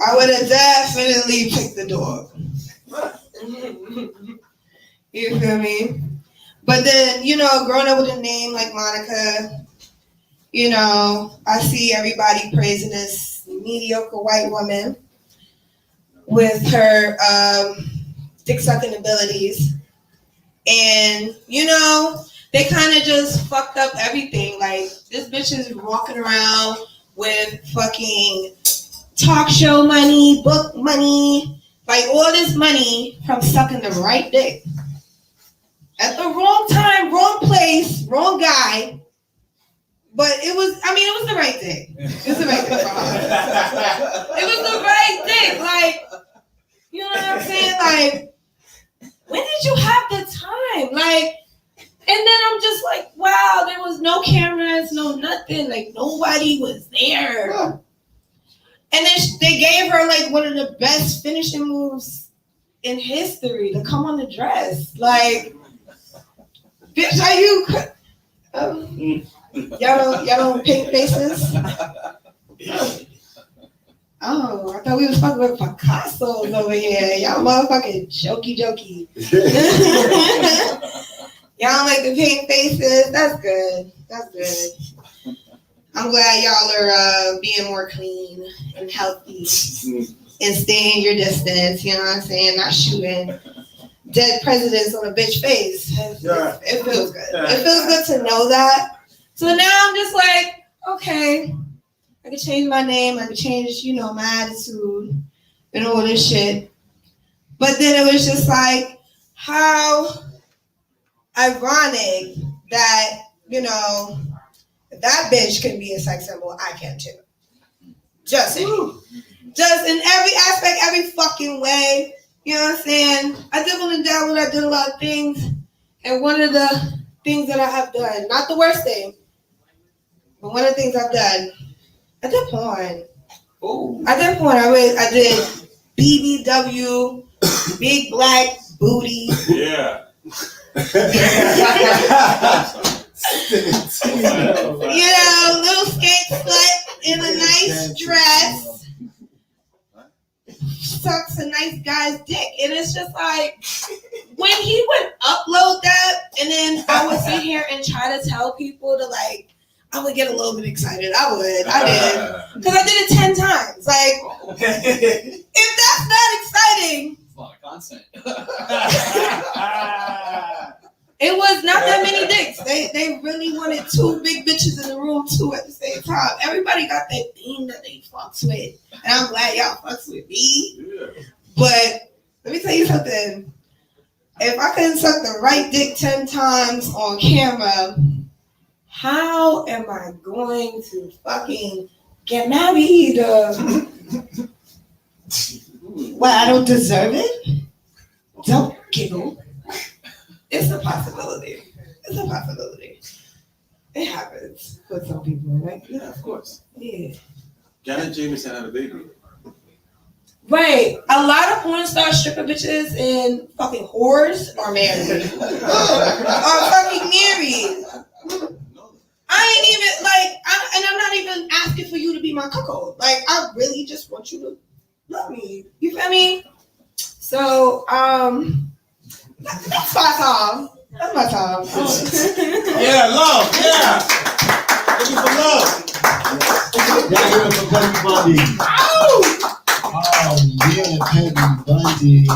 I would have definitely picked the dog. You feel me? But then, growing up with a name like Monica, I see everybody praising this mediocre white woman with her dick-sucking abilities. And, they kind of just fucked up everything. Like, this bitch is walking around with fucking talk show money, book money, like all this money from sucking the right dick. At the wrong time, wrong place, wrong guy. But it was the right dick. It was the right dick for her. It was the right dick. Like, you know what I'm saying? Like, when did you have the time? Like, and then I'm just like, wow, there was no cameras, no nothing. Like, nobody was there. And then they gave her, like, one of the best finishing moves in history to come on the dress. Like, bitch, are you... Y'all don't paint faces? Oh, I thought we was fucking with Picasso's over here. Y'all motherfucking jokey. Y'all like to paint faces? That's good. I'm glad y'all are being more clean and healthy and staying your distance, you know what I'm saying? Not shooting dead presidents on a bitch face. It feels good. It feels good to know that. So now I'm just like, okay, I can change my name. I can change, my attitude and all this shit. But then it was just like, how ironic that, that bitch can be a sex symbol. I can too. Just in every aspect, every fucking way. You know what I'm saying? I dibbled and dabbled. I did a lot of things. And one of the things that I have done, not the worst thing, but one of the things I've done, I did porn. Oh. I did porn. I did BBW, big black booty. Yeah. Little skate slut in a nice dress. Sucks a nice guy's dick. And it's just like, when he would upload that, and then I would sit here and try to tell people to, like, I would get a little bit excited. I did. Because I did it 10 times. Like, if that's not exciting. It's a lot of content. It was not that many dicks. They really wanted 2 big bitches in the room, 2 at the same time. Everybody got that thing that they fucks with. And I'm glad y'all fucks with me. Yeah. But let me tell you something. If I couldn't suck the right dick 10 times on camera, how am I going to fucking get married? What, I don't deserve it? Don't giggle. It's a possibility. It happens with some people, right? Yeah, of course. Yeah. Janet Jameson had a baby. Right. A lot of porn star stripper bitches and fucking whores are married. Are fucking married. I ain't even, like, and I'm not even asking for you to be my cuckold. Like, I really just want you to love me. You feel me? So, that's my time. That's my time. Yeah, love. Yeah. Looking for love. Right here for Petty Bundy. Oh, yeah, Petty Bundy.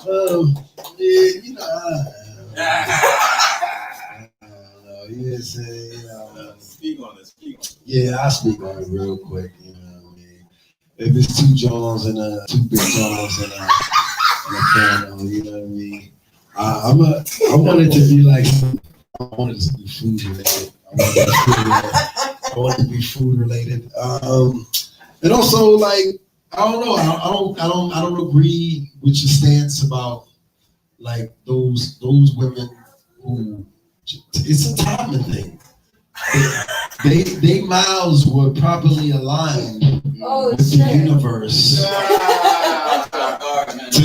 Oh, yeah, you know. Speak on this. Yeah, I'll speak on it real quick. You know what I mean? If it's two Johns and two big Johns and a piano, you know what I mean? I wanted to be like, I wanted to be food related. I wanted to be food related. And also, like, I don't know. I don't agree with your stance about like those women who. It's a timing thing. They mouths were properly aligned with the universe to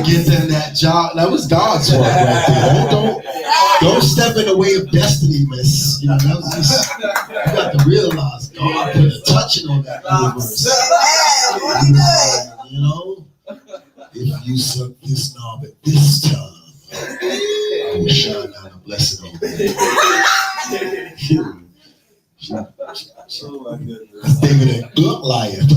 get them that job. That was God's work right there. Don't step in the way of destiny, miss. You know, that was just, you got to realize God put a touching on that universe. You know, if you suck this knob at this time, I will shine down a blessing on you. Oh my goodness. That's David and Goliath.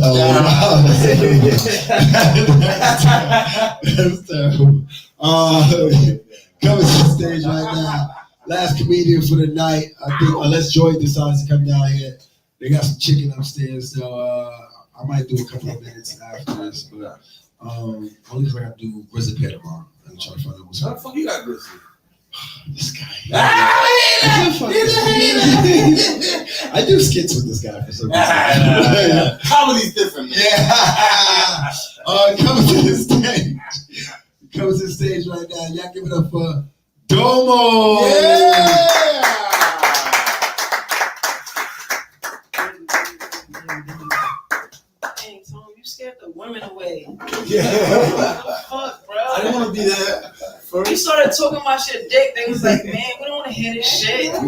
That's terrible. Coming to the stage right now. Last comedian for the night. I think unless Joy decides to come down here, they got some chicken upstairs. So I might do a couple of minutes after this. But only thing I got to do Grizzly Pear tomorrow. I'm trying to find out what's How the up. fuck you got Grizzly? This guy. I do skits with this guy for some reason. Comedy's different, man. Yeah. Coming to the stage. Coming to the stage right now. Y'all give it up for Domo. Yeah. Dang, Tom, you scared the women away. Yeah. What the fuck, bro? I didn't want to be that. You started talking about your dick. They was like, man, we don't want to hear this shit. Like,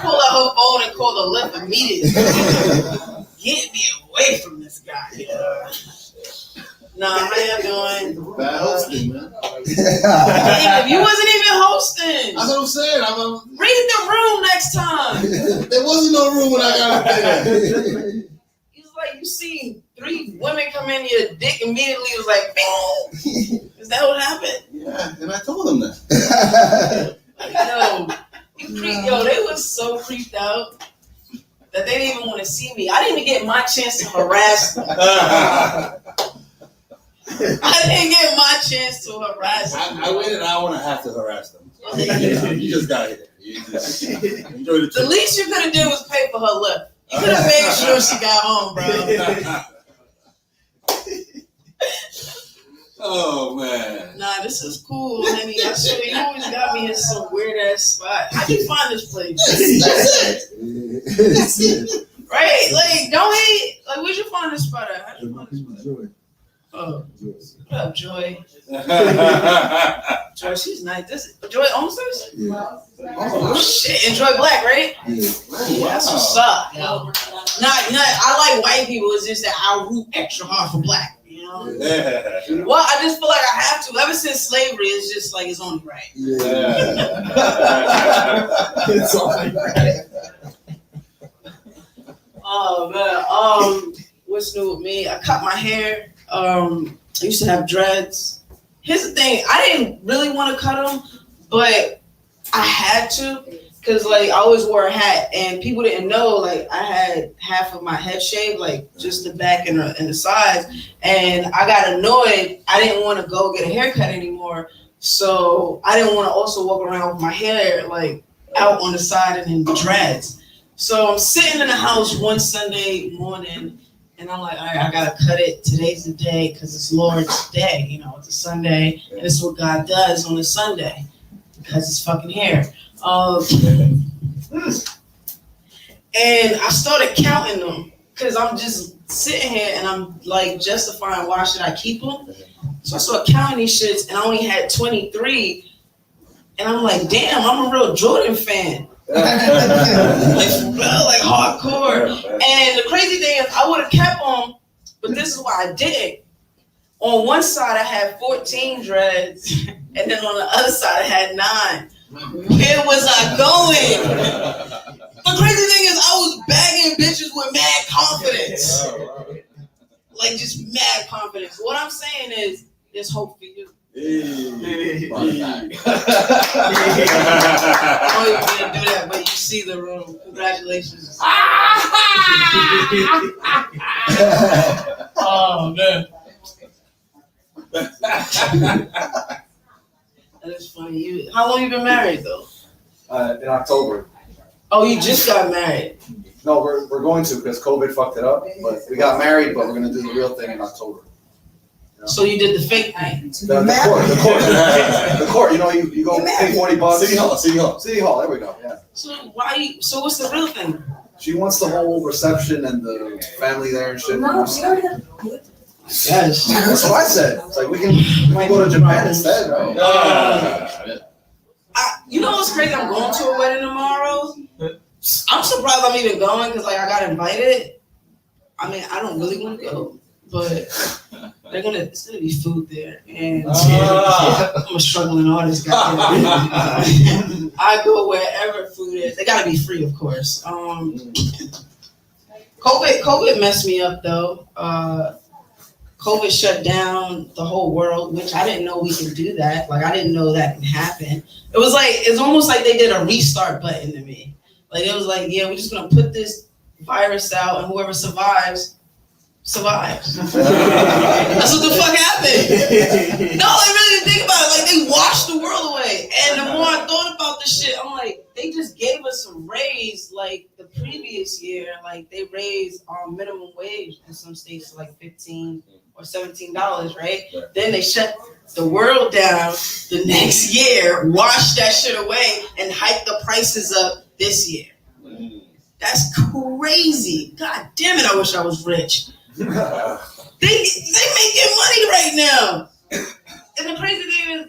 pull out her phone and call the lift immediately. Get me away from this guy. Nah, how y'all doing? Bad hosting, man. Damn, you wasn't even hosting. That's what I'm saying. Read the room next time. There wasn't no room when I got up there. It's like you see 3 women come in, your dick immediately was like, bing. Is that what happened? Yeah, and I told them that. Like, yo, they was so creeped out that they didn't even want to see me. I didn't even get my chance to harass them. I didn't get my chance to harass them. I waited an hour and a half to harass them. You just got here. You just enjoy the trip. The least you could have did was pay for her lift. You could have made sure she got home, bro. Oh man. Nah, this is cool, honey. I swear you always got me in some weird ass spot. How'd you find this place? That's it. Right? Like, don't hate. Like, where'd you find this spot at? How'd you find this spot? Oh, what up, Joy? Joy, she's nice. This Joy Olmsters? Yeah. Oh shit, Enjoy Black, right? Yeah. Yeah, that's what's up. Yo. I like white people. It's just that I root extra hard for black. You know? Yeah. Well, I just feel like I have to. Ever since slavery, it's just like it's only right. Yeah. It's only right. Oh man. What's new with me? I cut my hair. I used to have dreads. Here's the thing. I didn't really want to cut them, but I had to. Cause like I always wore a hat, and people didn't know like I had half of my head shaved, like just the back and the sides. And I got annoyed. I didn't want to go get a haircut anymore, so I didn't want to also walk around with my hair like out on the side and in dreads. So I'm sitting in the house one Sunday morning, and I'm like, all right, I gotta cut it. Today's the day because it's Lord's Day. You know, it's a Sunday, and it's what God does on a Sunday because it's fucking hair. And I started counting them because I'm just sitting here and I'm like justifying why should I keep them. So I started counting these shits and I only had 23. And I'm like, damn, I'm a real Jordan fan. like hardcore. And the crazy thing is I would have kept them, but this is why I didn't. On one side I had 14 dreads, and then on the other side I had 9. Where was I going? The crazy thing is I was bagging bitches with mad confidence. Like just mad confidence. What I'm saying is there's hope for you. I don't even gonna do that, but you see the room. Congratulations. Oh man. That is funny. How long you been married though? In October. Oh, you just got married. No, we're going to because COVID fucked it up. But we got married, but we're gonna do the real thing in October. You know? So you did the fake thing. The court. You know, you go pay $40. City Hall. There we go. Yeah. So what's the real thing? She wants the whole reception and the family there and shit. Yes. That's what I said. It's like we can go to Japan instead, right? You know what's crazy? I'm going to a wedding tomorrow. I'm surprised I'm even going because like I got invited. I mean, I don't really want to go, but it's gonna be food there, and I'm a struggling artist. I go wherever food is. They gotta be free, of course. COVID messed me up though. COVID shut down the whole world, which I didn't know we could do that. Like I didn't know that could happen. It's almost like they did a restart button to me. Like it was like, yeah, we're just gonna put this virus out, and whoever survives. That's what the fuck happened. No, I really didn't think about it. Like they washed the world away. And the more I thought about this shit, I'm like, they just gave us a raise like the previous year. Like they raised our minimum wage in some states to like $15 or $17, right? Then they shut the world down the next year, washed that shit away, and hiked the prices up this year. That's crazy. God damn it, I wish I was rich. They making money right now. And the crazy thing is,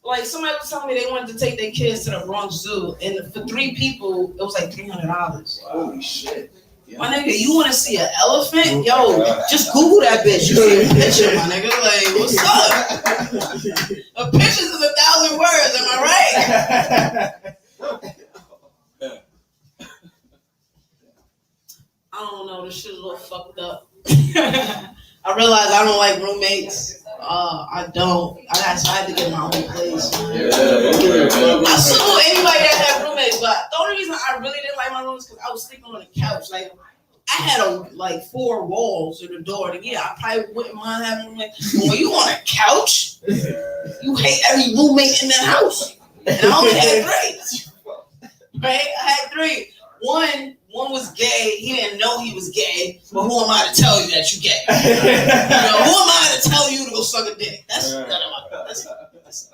like somebody was telling me they wanted to take their kids to the Bronx Zoo, and for 3 people, it was like $300. Holy shit. My nigga, you want to see an elephant? Yo, just Google that bitch. You see a picture, my nigga. Like, what's up? A picture's 1,000 words, am I right? I don't know, this shit's a little fucked up. I realize I don't like roommates. I don't. I had to get my own place. I salute anybody that had roommates, but the only reason I really didn't like my roommates is because I was sleeping on the couch. Like I had 4 walls in the door. And yeah, I probably wouldn't mind having a roommate. But when you on a couch, you hate every roommate in that house. And I only had 3. Right? I had 3. One was gay. He didn't know he was gay. But who am I to tell you that you're gay? You know, who am I to tell you to go suck a dick? That's none of my business.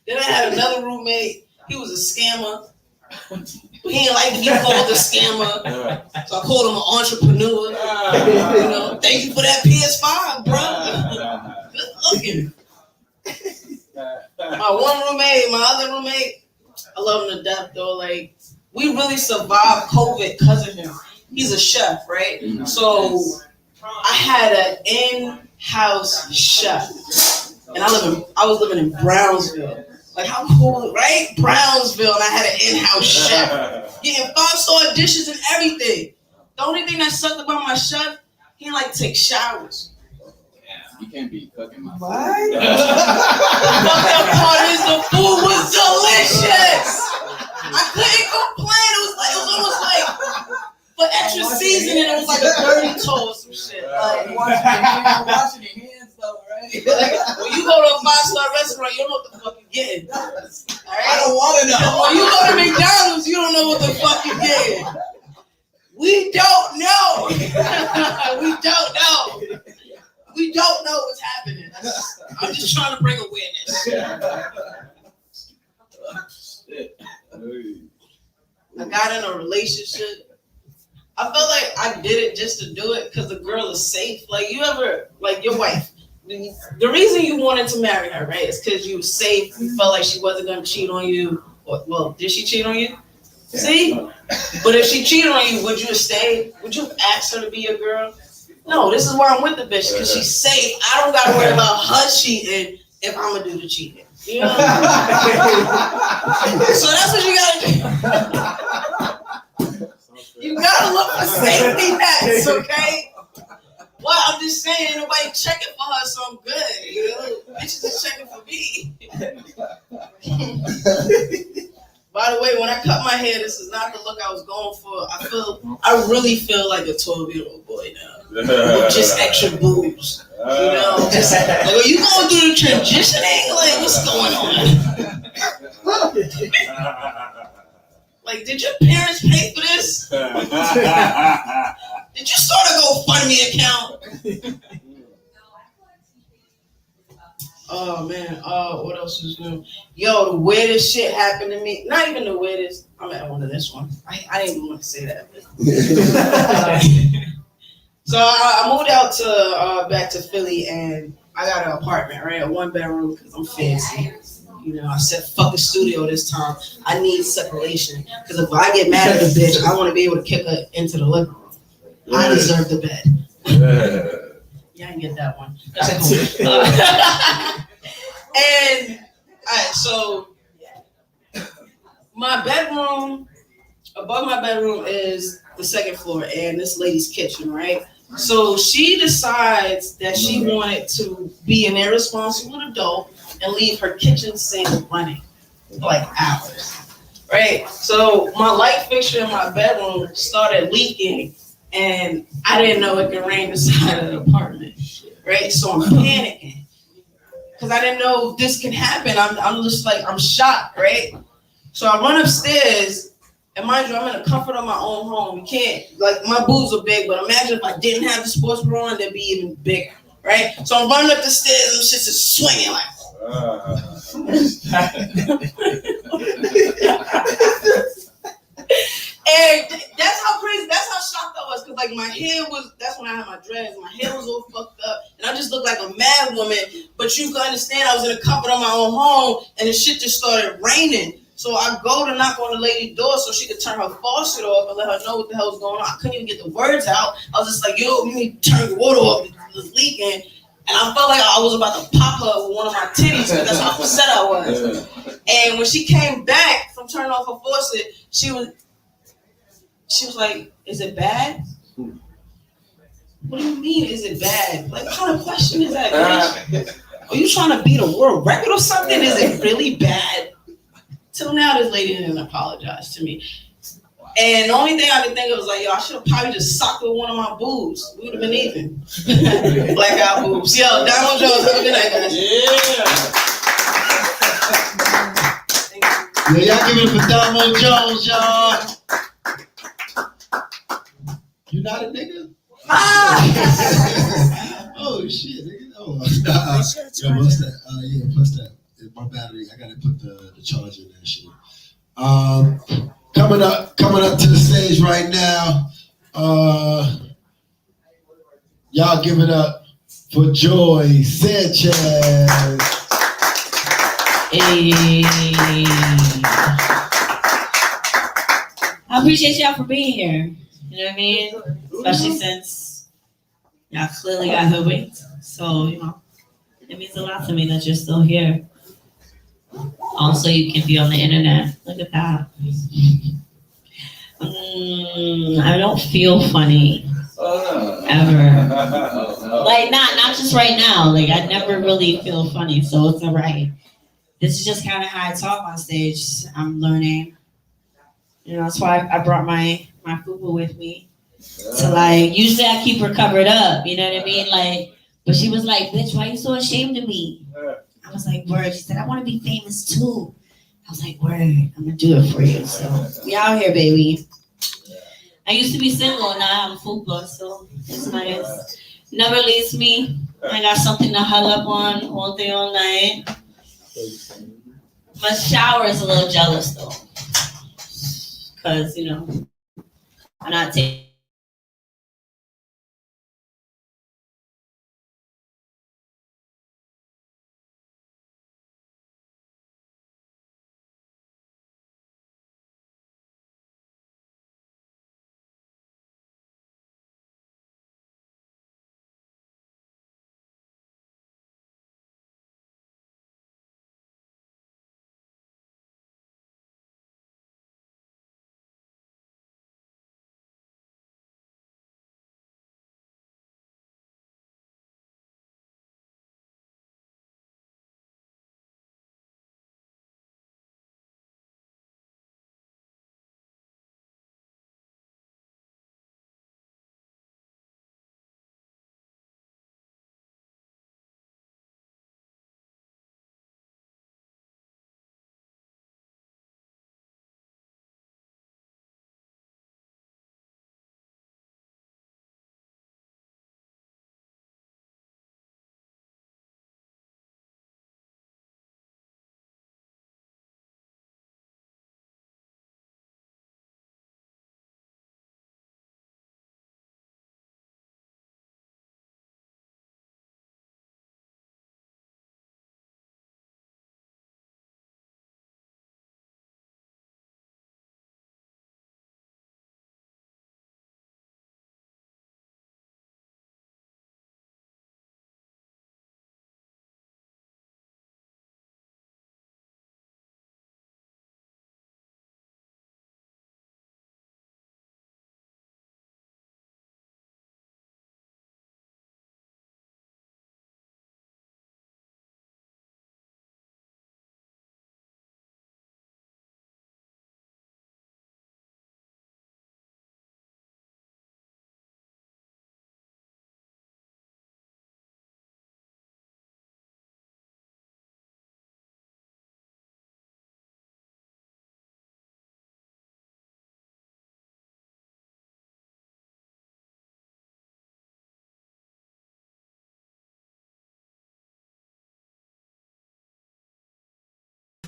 Then I had another roommate. He was a scammer. But he didn't like to be called a scammer. So I called him an entrepreneur. You know, thank you for that PS5, bro. Good looking. My other roommate, I love him to death though. Like, we really survived COVID because of him. He's a chef, right? So I had an in-house chef, and I was living in Brownsville. Like how cool, right? Brownsville, and I had an in-house chef, getting 5-star dishes and everything. The only thing that sucked about my chef, he didn't like to take showers. You can't be cooking my food. What? The fucked up part is the food was delicious. I couldn't complain. It was almost like for extra seasoning, it was like a dirty toe or some shit. Like Washing your hands though, right? like, when you go to a 5-star restaurant, you don't know what the fuck you're getting. All right? I don't want to know. When you go to McDonald's, you don't know what the fuck you're getting. We don't know. We don't know. We don't know what's happening. I'm just trying to bring awareness. I got in a relationship. I felt like I did it just to do it because the girl is safe. Like you ever, like your wife, the reason you wanted to marry her, right, is because you were safe. You felt like she wasn't going to cheat on you. Well, did she cheat on you? Yeah. See? But if she cheated on you, would you have stayed? Would you have asked her to be your girl? No, this is why I'm with the bitch, because she's safe. I don't gotta worry about her cheating if I'm gonna do the cheating. You know? So that's what you gotta do. You gotta look for safety nets, okay? Well, I'm just saying, ain't nobody checking for her, so I'm good. You know? Bitches is checking for me. By the way, when I cut my hair, this is not the look I was going for. I really feel like a 12-year-old boy now. With just extra boobs. You know? Just like, are you going through the transitioning? Like, what's going on? Like, did your parents pay for this? Did you start a GoFundMe account? Oh man, what else is new? Yo, the weirdest shit happened to me. Not even the weirdest. I'm at one of this one. I didn't even want to say that. So I moved out to back to Philly, and I got an apartment, right? A 1-bedroom, because I'm fancy. You know, I said fuck a studio this time. I need separation. Because if I get mad at a bitch, I want to be able to kick her into the living room. I deserve the bed. Yeah, I didn't get that one. And alright, so my bedroom, above my bedroom is the second floor and this lady's kitchen, right? So she decides that she wanted to be an irresponsible adult and leave her kitchen sink running for like hours, right? So my light fixture in my bedroom started leaking, and I didn't know it could rain inside of the apartment, right? So I'm panicking because I didn't know this can happen. I'm just like, I'm shocked, right? So I run upstairs, and mind you, I'm in the comfort of my own home. You can't, like, my boobs are big, but imagine if I didn't have the sports bra on, they'd be even bigger, right? So I'm running up the stairs, and shit's just swinging like. And that's how crazy, that's how shocked I was, because like my hair was, that's when I had my dreads, my hair was all fucked up, and I just looked like a mad woman, but you can understand I was in the comfort of my own home, and the shit just started raining. So I go to knock on the lady's door so she could turn her faucet off and let her know what the hell's going on. I couldn't even get the words out. I was just like, yo, you need to turn the water off, it's leaking. And I felt like I was about to pop her with one of my titties, because that's how upset I was. And when she came back from turning off her faucet, she was like, is it bad? What do you mean, is it bad? Like, what kind of question is that, bitch? Are you trying to beat a world record or something? Is it really bad? Till now, this lady didn't apologize to me. And the only thing I could think of was like, yo, I should have probably just socked with one of my boobs. We would have been even. Blackout boobs. Yo, Donald Jones, have a good night, guys. Yeah, y'all give it up for Donald Jones, y'all. You not a nigga? Oh shit, nigga. Oh, yeah, plus that. My battery. I gotta put the charger in that shit. Coming up to the stage right now. Y'all give it up for Joy Sanchez. Hey. I appreciate y'all for being here. You know what I mean? Especially since y'all clearly got hoodwinked. So, you know, it means a lot to me that you're still here. Also, you can be on the internet. Look at that. I don't feel funny. Ever. Like, not just right now. Like, I never really feel funny, so it's all right. This is just kind of how I talk on stage. I'm learning. You know, that's why I brought my fupa with me. So, like, usually I keep her covered up. You know what I mean? Like, but she was like, bitch, why are you so ashamed of me? I was like, word. She said, I want to be famous too. I was like, word, I'm going to do it for you. So, we out here, baby. I used to be single, now I'm fupa, so it's nice. Never leaves me. I got something to hug up on all day, all night. My shower is a little jealous, though. Because, you know, I'm not taking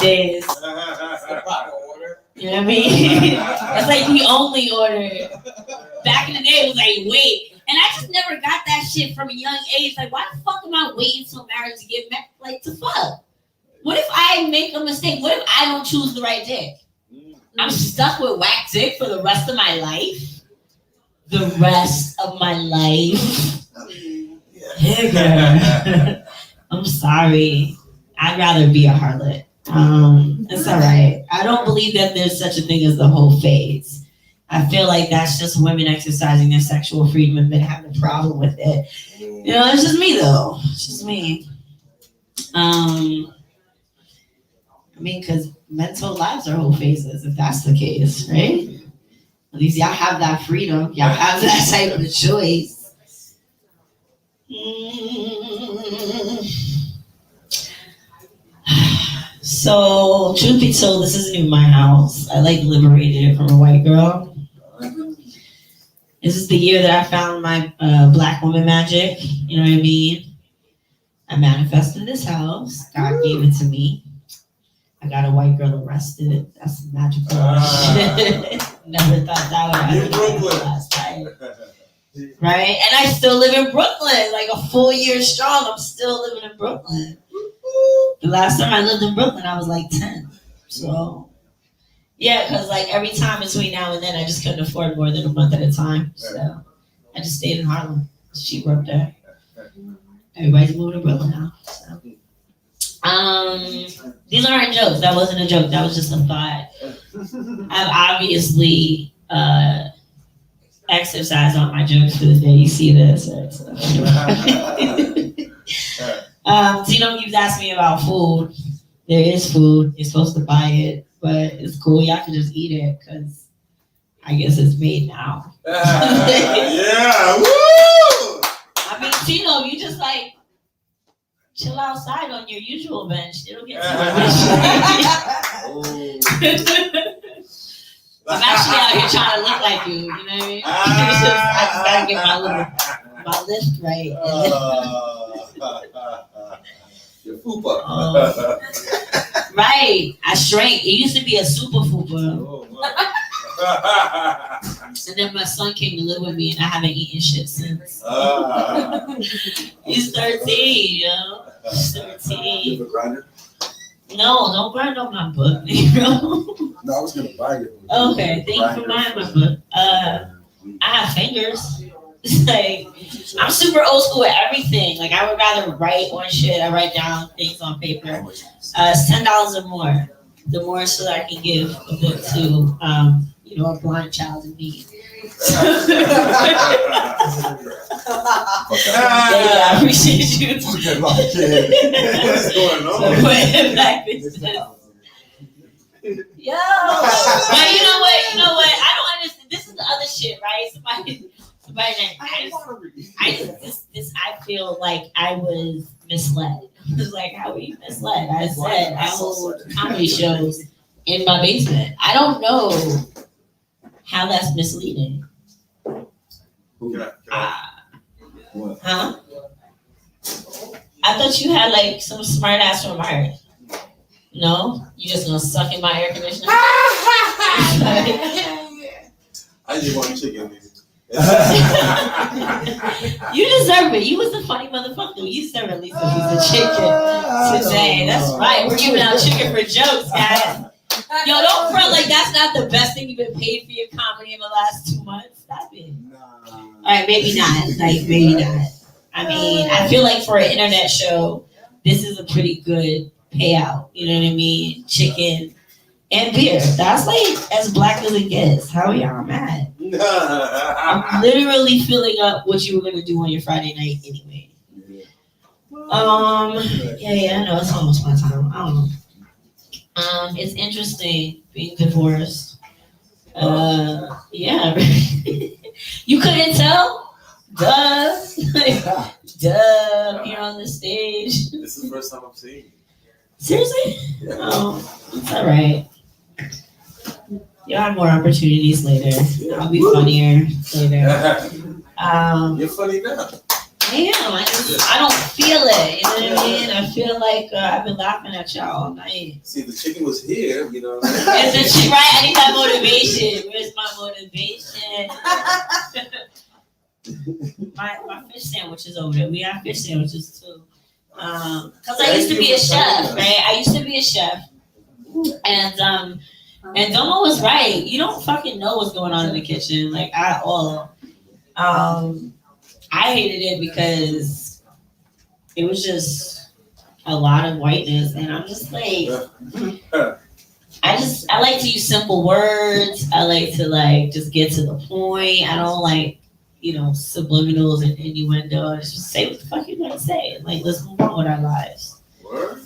days. You know what I mean? That's like the only order. Back in the day, it was like, wait. And I just never got that shit from a young age. Like, why the fuck am I waiting till marriage to get married? Like, to fuck? What if I make a mistake? What if I don't choose the right dick? I'm stuck with whack dick for the rest of my life. The rest of my life. I'm sorry. I'd rather be a harlot. It's all right. I don't believe that there's such a thing as the whole phase. I feel like that's just women exercising their sexual freedom and men having a problem with it. You know, it's just me though. It's just me. I mean, because mental lives are whole phases, if that's the case, right? At least y'all have that freedom. Y'all have that type of choice. So, truth be told, this isn't even my house. I like liberated it from a white girl. This is the year that I found my black woman magic. You know what I mean? I manifested this house. God gave it to me. I got a white girl arrested. That's magical. Never thought that would happen last night. Right? And I still live in Brooklyn. Like a full year strong, I'm still living in Brooklyn. The last time I lived in Brooklyn, I was like 10. So, yeah, because like every time between now and then, I just couldn't afford more than a month at a time. So, I just stayed in Harlem. It's cheaper up there. Everybody's moving to Brooklyn now. So. These aren't jokes. That wasn't a joke. That was just a thought. I've obviously exercised on my jokes for the day you see this. Zeno keeps asking me about food. There is food. You're supposed to buy it, but it's cool. Y'all can just eat it because I guess it's made now. Yeah, woo! I mean, Zeno, you just like chill outside on your usual bench. It'll get too much. I'm actually out here trying to look like you. You know what I mean? I just gotta get my lift right. Your fupa. Right. I shrank. It used to be a super fupa. And then my son came to live with me and I haven't eaten shit since. He's 13, yo. He's 13. No, don't grind on my book, Negro. No, I was gonna buy it. Okay, thank you for buying my book. I have fingers. It's like, I'm super old school at everything. Like, I would rather write on shit. I write down things on paper. It's $10 or more. The more so that I can give a book to, a blind child in need. Yeah, I appreciate you. What's going on? Yo, but you know what? I don't understand. This is the other shit, right? I feel like I was misled. I was like, how were you misled? I said I hold comedy shows in my basement. I don't know how that's misleading. Huh? I thought you had like some smart ass remark. No? You just gonna suck in my air conditioner? I just want chicken. You deserve it. You was a funny motherfucker. You deserve at least a piece of chicken today. That's right. We're giving out chicken for jokes, guys. Yo, don't front like that's not the best thing you've been paid for your comedy in the last 2 months. Stop it. All right, maybe not. Like, maybe not. I mean, I feel like for an internet show, this is a pretty good payout. You know what I mean? Chicken and beer. That's like as black as it gets. How are y'all mad? I'm literally filling up what you were gonna do on your Friday night anyway. Yeah, I know it's almost my time. I don't know. It's interesting being divorced. Yeah. You couldn't tell? Duh. Duh. You're on the stage. This is the first time I'm seeing you. Seriously? Oh, it's all right. You'll have more opportunities later. I'll be funnier later. You're funny now. am. I don't feel it. You know what I mean? I feel like I've been laughing at y'all all night. See, the chicken was here, you know. Right? I need that motivation. Where's my motivation? my fish sandwich is over there. We have fish sandwiches too. Because I used to be a chef, right? I used to be a chef. And Domo was right. You don't fucking know what's going on in the kitchen, like at all. I hated it because it was just a lot of whiteness, and I'm just like, I like to use simple words. I like to just get to the point. I don't like, subliminals and innuendo. Just say what the fuck you gotta say. Let's move on with our lives. Word?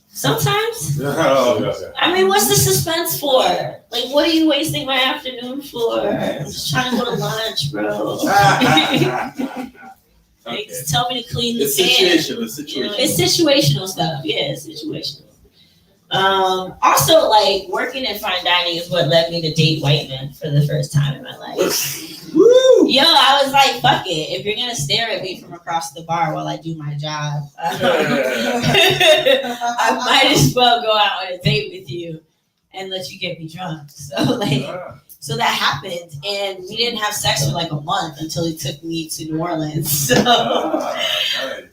Sometimes. I mean, what's the suspense for? What are you wasting my afternoon for? I'm just trying to go to lunch, bro. Just tell me to clean the pan. It's situational. It's situational stuff. Yeah, it's situational. Also, working in fine dining is what led me to date white men for the first time in my life. Woo! Yo, I was like, fuck it. If you're gonna stare at me from across the bar while I do my job, I might as well go out on a date with you and let you get me drunk. So that happened, and we didn't have sex for a month until he took me to New Orleans. So,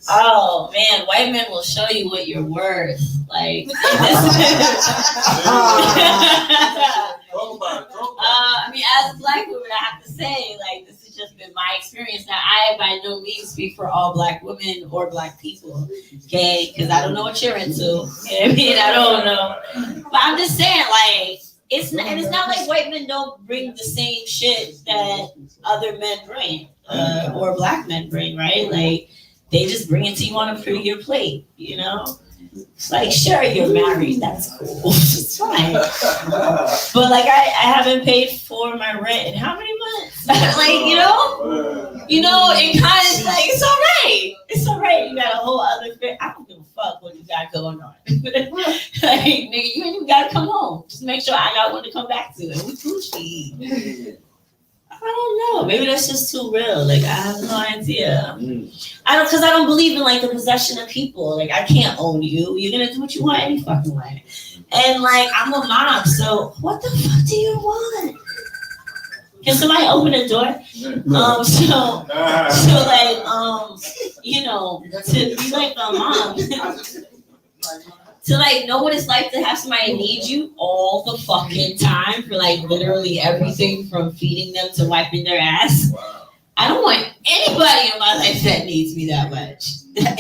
Nice. Oh man, white men will show you what you're worth. I mean, as a black woman, I have to say, this has just been my experience. Now, I by no means speak for all black women or black people, okay? Because I don't know what you're into. You know what I mean? I don't know. But I'm just saying, it's not like white men don't bring the same shit that other men bring, or black men bring, right? They just bring it to you on a prettier plate, It's sure, you're married, that's cool. It's fine. But I haven't paid for my rent in how many months? It kind of it's all right. It's all right. You got a whole other fit. I don't give a fuck what you got going on. Nigga, you ain't even gotta come home. Just make sure I got one to come back to, and we Gucci. I don't know. Maybe that's just too real. I have no idea. Because I don't believe in the possession of people. I can't own you. You're gonna do what you want any fucking way. And I'm a mom, so what the fuck do you want? Can somebody open the door? To be a mom. To know what it's like to have somebody need you all the fucking time for literally everything from feeding them to wiping their ass. Wow. I don't want anybody in my life that needs me that much,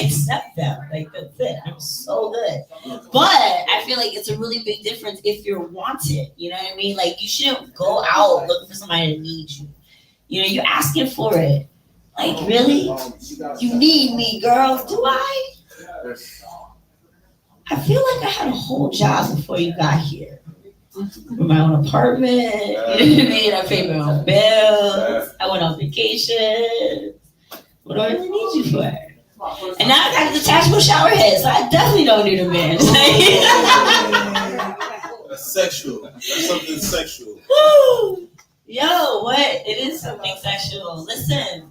except them. That's it. I'm so good. But I feel it's a really big difference if you're wanted. You know what I mean? You shouldn't go out looking for somebody to need you. You're asking for it. Really? You need me, girl. Do I? I feel I had a whole job before you got here. With my own apartment, you know what I mean? I paid my own bills. I went on vacation. What do I really need you for? And now I got a detachable shower head, so I definitely don't need a man. That's sexual. That's something sexual. Woo! Yo, what? It is something sexual. Listen.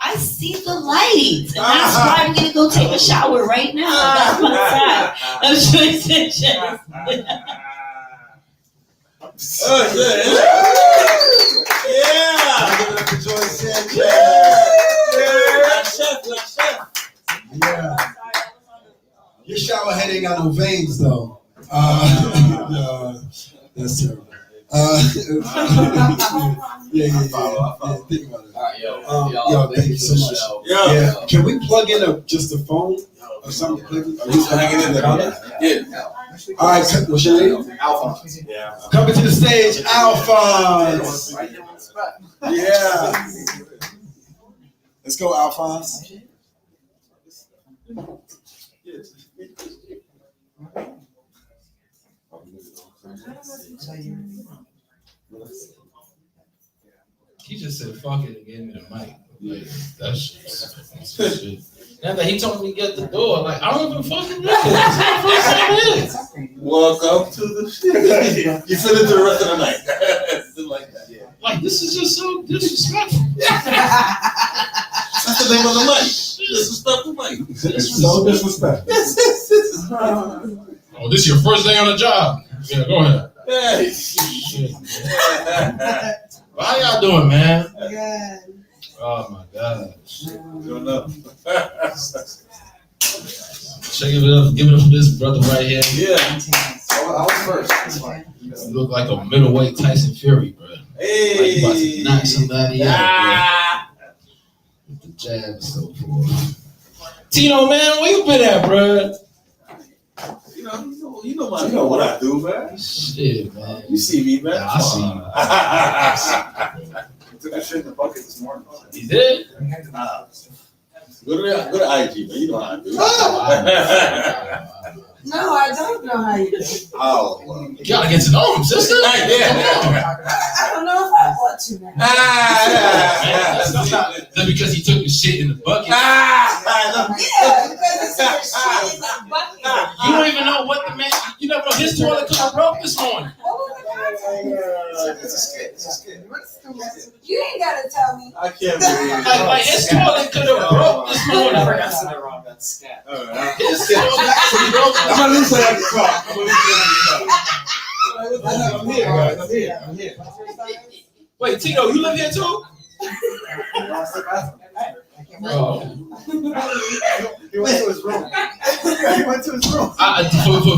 I see the lights, and that's why I'm gonna go take a shower right now. That's my side. I'm Joy Sanchez. Yeah! Joy Sanchez. Yeah. Your shower head ain't got no veins, though. That's terrible. Yeah. Think about it. Yo, thank you so much. Yeah. Can we plug in just a phone or something? Are you hanging in there? Yeah. All right. What's your name? Alphonse. Yeah. Coming to the stage, Alphonse. Yeah. Let's go, Alphonse. He just said fuck it and gave me the mic. That's shit. Now that he told me to get the door, I don't even fucking know. That's the first time. Welcome to the shit. You fit into the rest of the night. Still like that, yeah. This is just so disrespectful. That's the name of the mic. Disrespectful, Mike. No disrespect. Oh, this your first day on the job? Yeah, go ahead. Hey. Shit. Well, how y'all doing, man? Good. Oh my gosh. Doing enough. Give it up for this brother right here. Yeah. I was first. You look like a middleweight Tyson Fury, bro. Hey. Like you about to knock somebody out, bro. With the jab and so forth. Tino, man, where you been at, bro? You know what I do, man. Shit, man. You see me, man. Yeah, I see you. I took a shit in the bucket this morning. You did? Go to IG, man. You know how I do. No, I don't know how you do. Oh, well. You gotta get to know him, sister. I don't know if I want to now. That's because he took the shit in the bucket. Yeah, because it's a shit in the bucket. You don't even know what the man. You never know his toilet could have broke this morning. It's a skit. You ain't gotta tell me. I can't believe it. Like his toilet could have broke this morning. I forgot to that wrong. That's scat. His toilet could have broke. I'm gonna lose that at the top. I'm here. Wait, Tito, you live here too? Oh. He went to his room.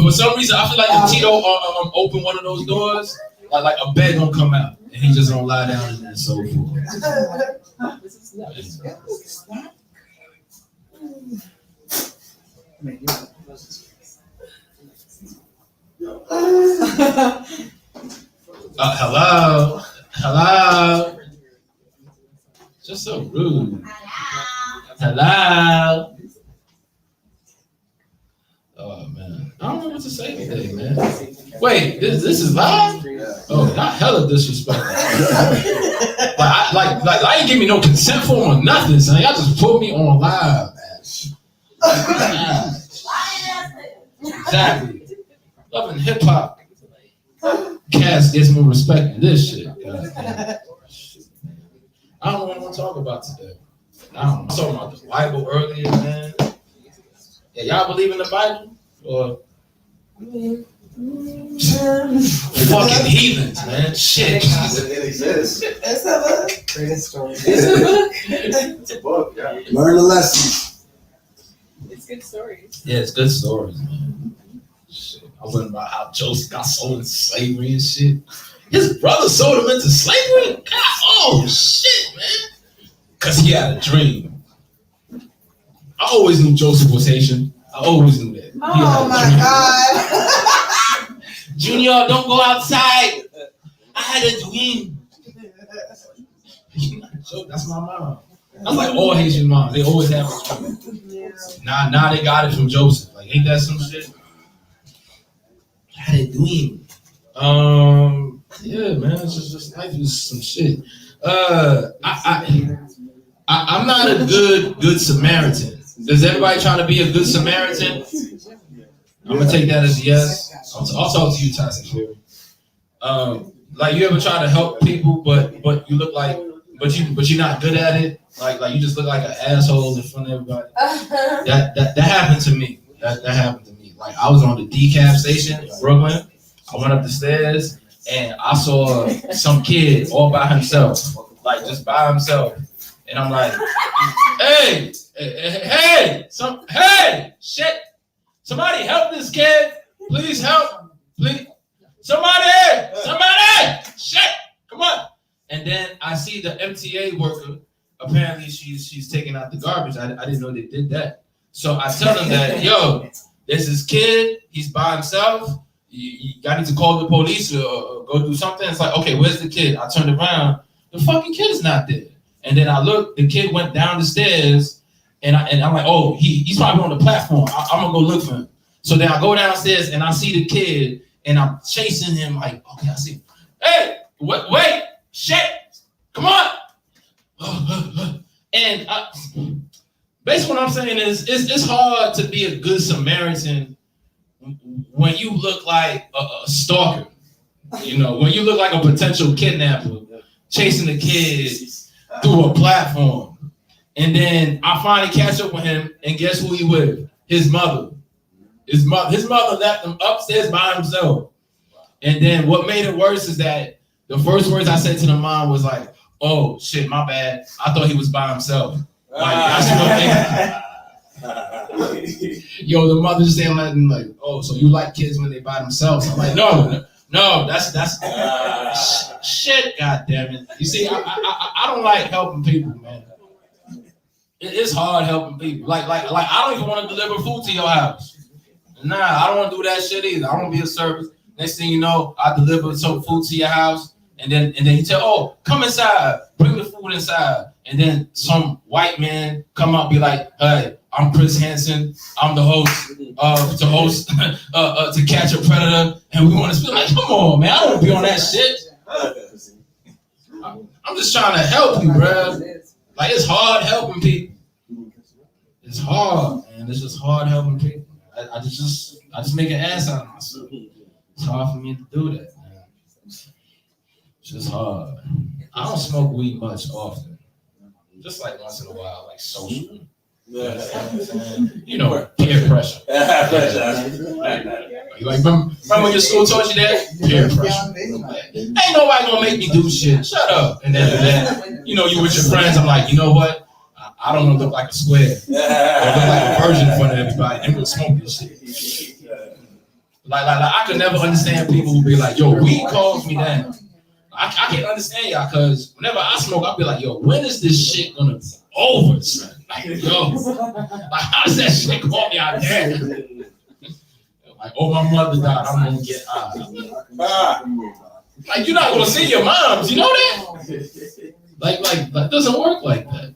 For some reason, I feel like if Tito open one of those doors, like a bed gonna come out, and he just gonna lie down in there and so forth. Hello. Just so rude. Hello. Oh man, I don't know what to say today, man. Wait, this is live? Oh, not hella disrespectful. like I ain't give me no consent form or nothing, son. Y'all just put me on live, man. Exactly. Loving hip hop. Cass gets more respect than this shit. I don't know what I want to talk about today. I was talking about the Bible earlier, man. Yeah, y'all believe in the Bible? Or fucking heathens, man. Shit. It exists. It's a book. Greatest story. It's a book, yeah. Learn the lessons. It's good stories. Yeah, it's good stories, man. Shit. I was learning about how Joseph got sold into slavery and shit. His brother sold him into slavery? God, oh shit, man. Cause he had a dream. I always knew Joseph was Haitian. I always knew that. Oh my God. Junior, don't go outside. I had a dream. That's my mom. That's like all Haitian moms. They always have a dream. Yeah. Now they got it from Joseph. Like, ain't that some shit? I had a dream. Yeah, man. It's just life is some shit. I'm not a good Samaritan. Does everybody try to be a good Samaritan? I'm gonna take that as a yes. I'll talk to you, Tyson Fury. Like you ever try to help people, but you look like, but you're not good at it. Like you just look like an asshole in front of everybody. That happened to me. That happened to me. Like I was on the decaf station in Brooklyn. I went up the stairs and I saw some kid all by himself, like just by himself. And I'm like, hey, shit. Somebody help this kid. Please help. Please. Somebody, shit, come on. And then I see the MTA worker. Apparently she's taking out the garbage. I didn't know they did that. So I tell them that, yo, there's this kid. He's by himself. I need to call the police or go do something. It's like, okay, where's the kid? I turned around. The fucking kid is not there. And then I look, the kid went down the stairs, and I'm like, oh, he's probably on the platform. I'm gonna go look for him. So then I go downstairs and I see the kid, and I'm chasing him like, okay, I see him. Hey, wait, shit, come on. And basically what I'm saying is, it's hard to be a good Samaritan when you look like a stalker. You know, when you look like a potential kidnapper, chasing the kids through a platform. And then I finally catch up with him, and guess who he with? His mother. His mother left him upstairs by himself. And then what made it worse is that the first words I said to the mom was like, "Oh shit, my bad. I thought he was by himself." Like, yo, the mother just saying like, "Oh, so you like kids when they by themselves?" I'm like, no, that's shit. God damn it! You see, I don't like helping people, man. It's hard helping people. Like I don't even want to deliver food to your house. Nah, I don't want to do that shit either. I want to be a service. Next thing you know, I deliver some food to your house, and then you tell, "Oh, come inside, bring the food inside." And then some white man come out and be like, "Hey, I'm Chris Hansen. I'm the host to Catch a Predator, and we want to be like, come on, man, I don't want to be on that shit. I'm just trying to help you, bro. Like, it's hard helping people. It's hard, man. It's just hard helping people. I just make an ass out of myself. It's hard for me to do that, man. It's just hard. I don't smoke weed much often. Just like once in a while, like social. You know, peer pressure. Like, remember when your school taught you that? Peer pressure. Ain't nobody gonna make me do shit. Shut up. And then you know, you with your friends. I'm like, you know what? I don't want to look like a square. Or look like a virgin in front of everybody. I'm gonna smoke this shit. Like I could never understand people who be like, yo, weed calms me down. I can't understand y'all, because whenever I smoke, I'll be like, yo, when is this shit gonna be over, son? Like, yo, like, how does that shit calm me out there? Like, oh, my mother died, I'm gonna get high. Like, you're not gonna see your moms, you know that? Like, that doesn't work like that.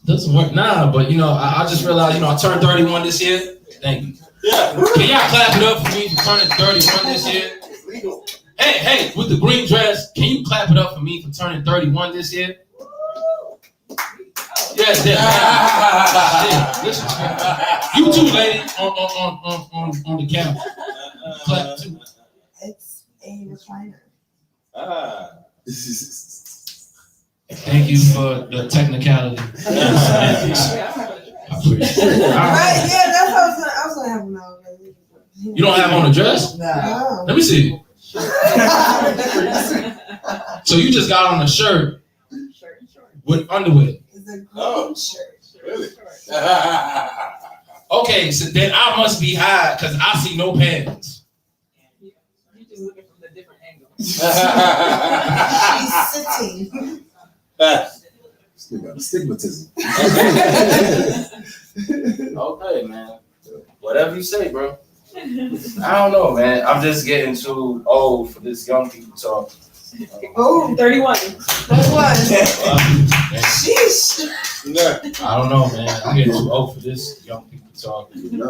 Doesn't work, nah, but you know, I just realized, you know, I turned 31 this year. Thank you. Yeah. Can y'all clap it up for me for turning 31 this year? Hey, with the green dress, can you clap it up for me for turning 31 this year? Yes. You too, lady, on the camera. Clap too. It's a recliner. Thank you for the technicality. I appreciate it. Right, yeah, that's what I was gonna have him out. You don't have on a dress? No. Let me see. So you just got on a shirt with underwear. It's a green shirt. Really? Okay, so then I must be high because I see no pants. You're just looking from the different angles. She's sitting. Stigmatism. Okay, man. Whatever you say, bro. I don't know, man. I'm just getting too old for this young people talk. Oh, 31. 31. Sheesh. I don't know, man. I'm getting too old for this young people talk. And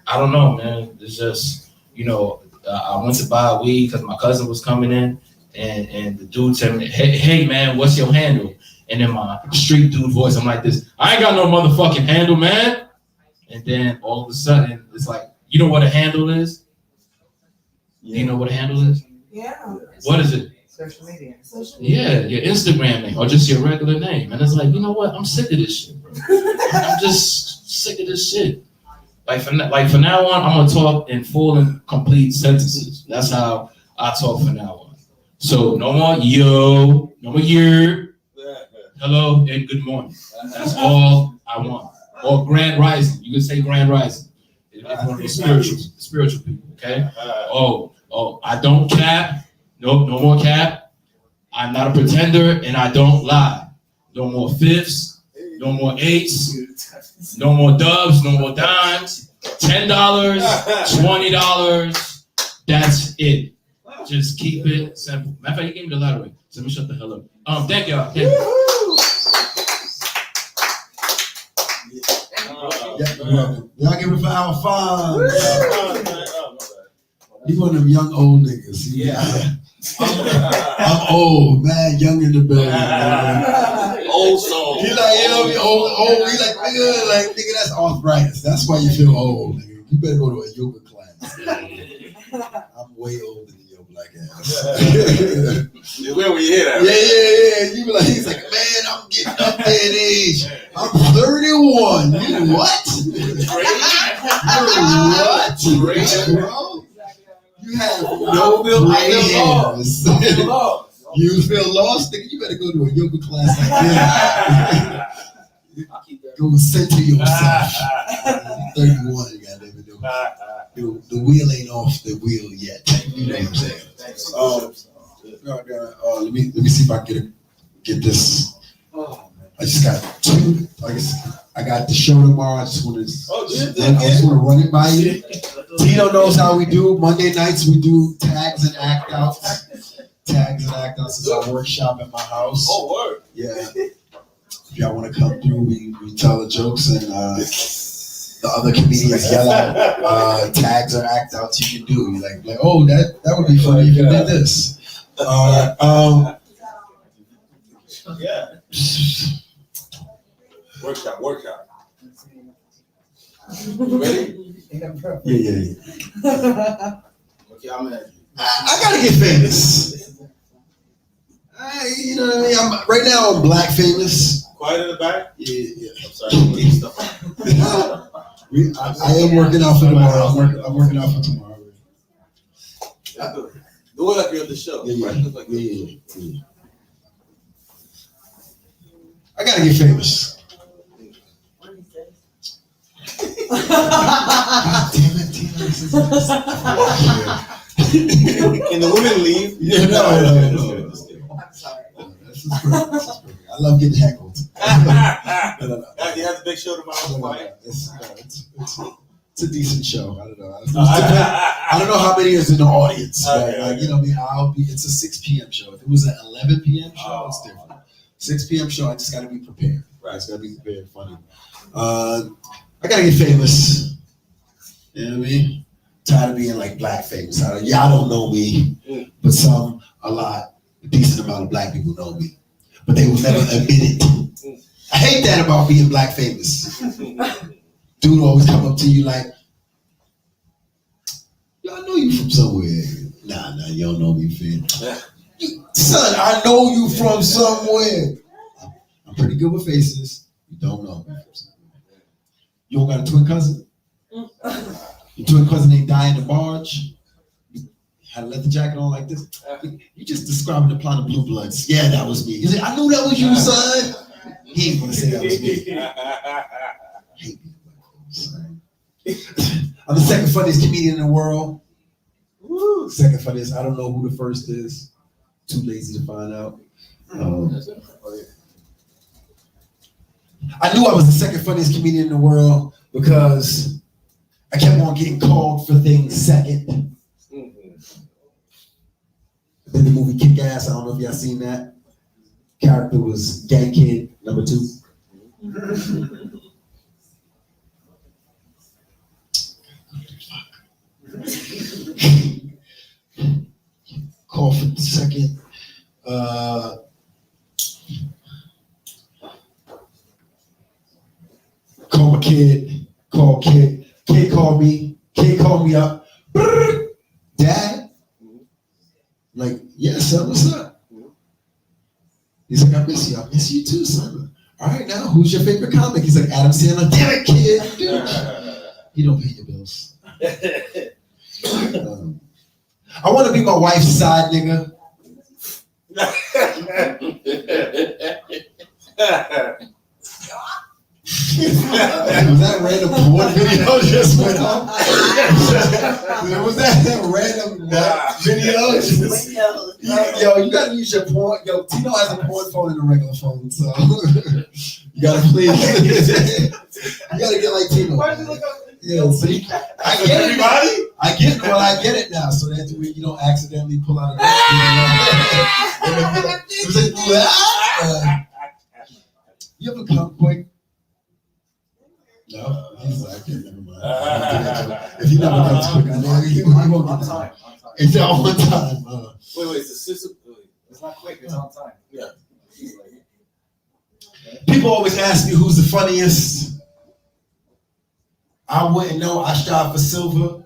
I don't know, man. It's just, you know, I went to buy weed because my cousin was coming in, and the dude said, hey, man, what's your handle? And in my street dude voice, I'm like this, I ain't got no motherfucking handle, man. And then all of a sudden, it's like, you know what a handle is? Yeah. Do you know what a handle is? Yeah. What is it? Social media. Yeah, your Instagram name or just your regular name. And it's like, you know what? I'm sick of this shit, bro. I'm just sick of this shit. Like from now on, I'm gonna talk in full and complete sentences. That's how I talk from now on. So no more yo, no more year, hello, and good morning. That's all I want. Or grand rising. You can say grand rising. If you're one of the spiritual people, okay? Oh, I don't cap. No more cap. I'm not a pretender and I don't lie. No more fifths, no more eights, no more dubs, no more dimes. $10, $20. That's it. Just keep it simple. Matter of fact, you gave me the lottery. So let me shut the hell up. Thank y'all. Thank you. Y'all give it for our fun. You one of them young old niggas. Yeah. I'm old, man, young in the building. Old soul. He like, you know, old. He like, nigga, that's arthritis. That's why you feel old, nigga. You better go to a yoga class. I'm way older than yoga black ass. You where we hear that? Yeah. You be like, he's like, man, I'm getting up there in age. I'm 31. You what? What, bro? You have no gray hairs. You feel lost? Nigga, you better go to a yoga class like that. Go center yourself. 31, goddamn it. The wheel ain't off the wheel yet. You know what I'm saying? Let me see if I can get this. I just got two. I got the show tomorrow. I just want to run it by you. Tito knows how we do. Monday nights we do tags and act outs. Tags and act outs is our workshop at my house. Oh, word. Yeah. If y'all want to come through, we tell the jokes and the other comedians yell out tags or act outs you can do. You're like, oh, that would be funny if you did this. Yeah. Workshop. You ready? Yeah. Okay, I'm at you. I gotta get famous. You know what I mean? Right now I'm black famous. Quiet in the back? Yeah. I'm sorry. I am working out for tomorrow. I'm working out for tomorrow. Do it like you're at the show. Yeah. I gotta get famous. Damn it. Can the women leave? Yeah, no. I'm sorry. This is perfect. I love getting heckled. No. You have the big show tomorrow. It's a decent show. I don't know. I don't know how many is in the audience. But, you know what I mean? It's a 6 p.m. show. If it was an 11 p.m. show, it's different. 6 p.m. show, I just got to be prepared. Right. It's got to be prepared. Funny. I got to get famous. You know what I mean? Tired of being like black famous. Y'all don't know me, but a decent amount of black people know me. But they will never admit it. I hate that about being black famous. Dude always come up to you like, yo, I know you from somewhere. Nah, you don't know me, fam. Son, I know you from somewhere. I'm pretty good with faces. You don't know me from somewhere. You don't got a twin cousin? Your twin cousin ain't die in the barge? You had a leather jacket on like this? You just described the plot of Blue Bloods. Yeah, that was me. He said, I knew that was you, son. He ain't gonna say that was me. I hate being black folks. I'm the second funniest comedian in the world. Woo. Second funniest. I don't know who the first is. Too lazy to find out. I knew I was the second funniest comedian in the world because I kept on getting called for things second. Then the movie Kick Ass, I don't know if y'all seen that. Character was Gay Kid, number 2. Call for the second. Call my kid. Call kid. Kid called me. Kid called me up. Dad? Like, yes, son, what's up? He's like, I miss you. I miss you too, son. All right, now, who's your favorite comic? He's like, Adam Sandler. Damn it, kid. You don't pay your bills. I want to be my wife's side nigga. Was that random porn video just went on? Was that random video? Yo, you gotta use your porn. Yo, Tino has a porn phone and a regular phone, so you gotta please. You gotta get like Tino. Yeah, see, I get it. I get it. Well, I get it now, so that you don't accidentally pull out a. You ever come quick? No, he's like, okay, never mind. If he never comes quick, I know he won't get time. It's all the time. Wait, it's a system. It's not quick, it's on time. Yeah. People always ask me who's the funniest. I wouldn't know. I strive for silver.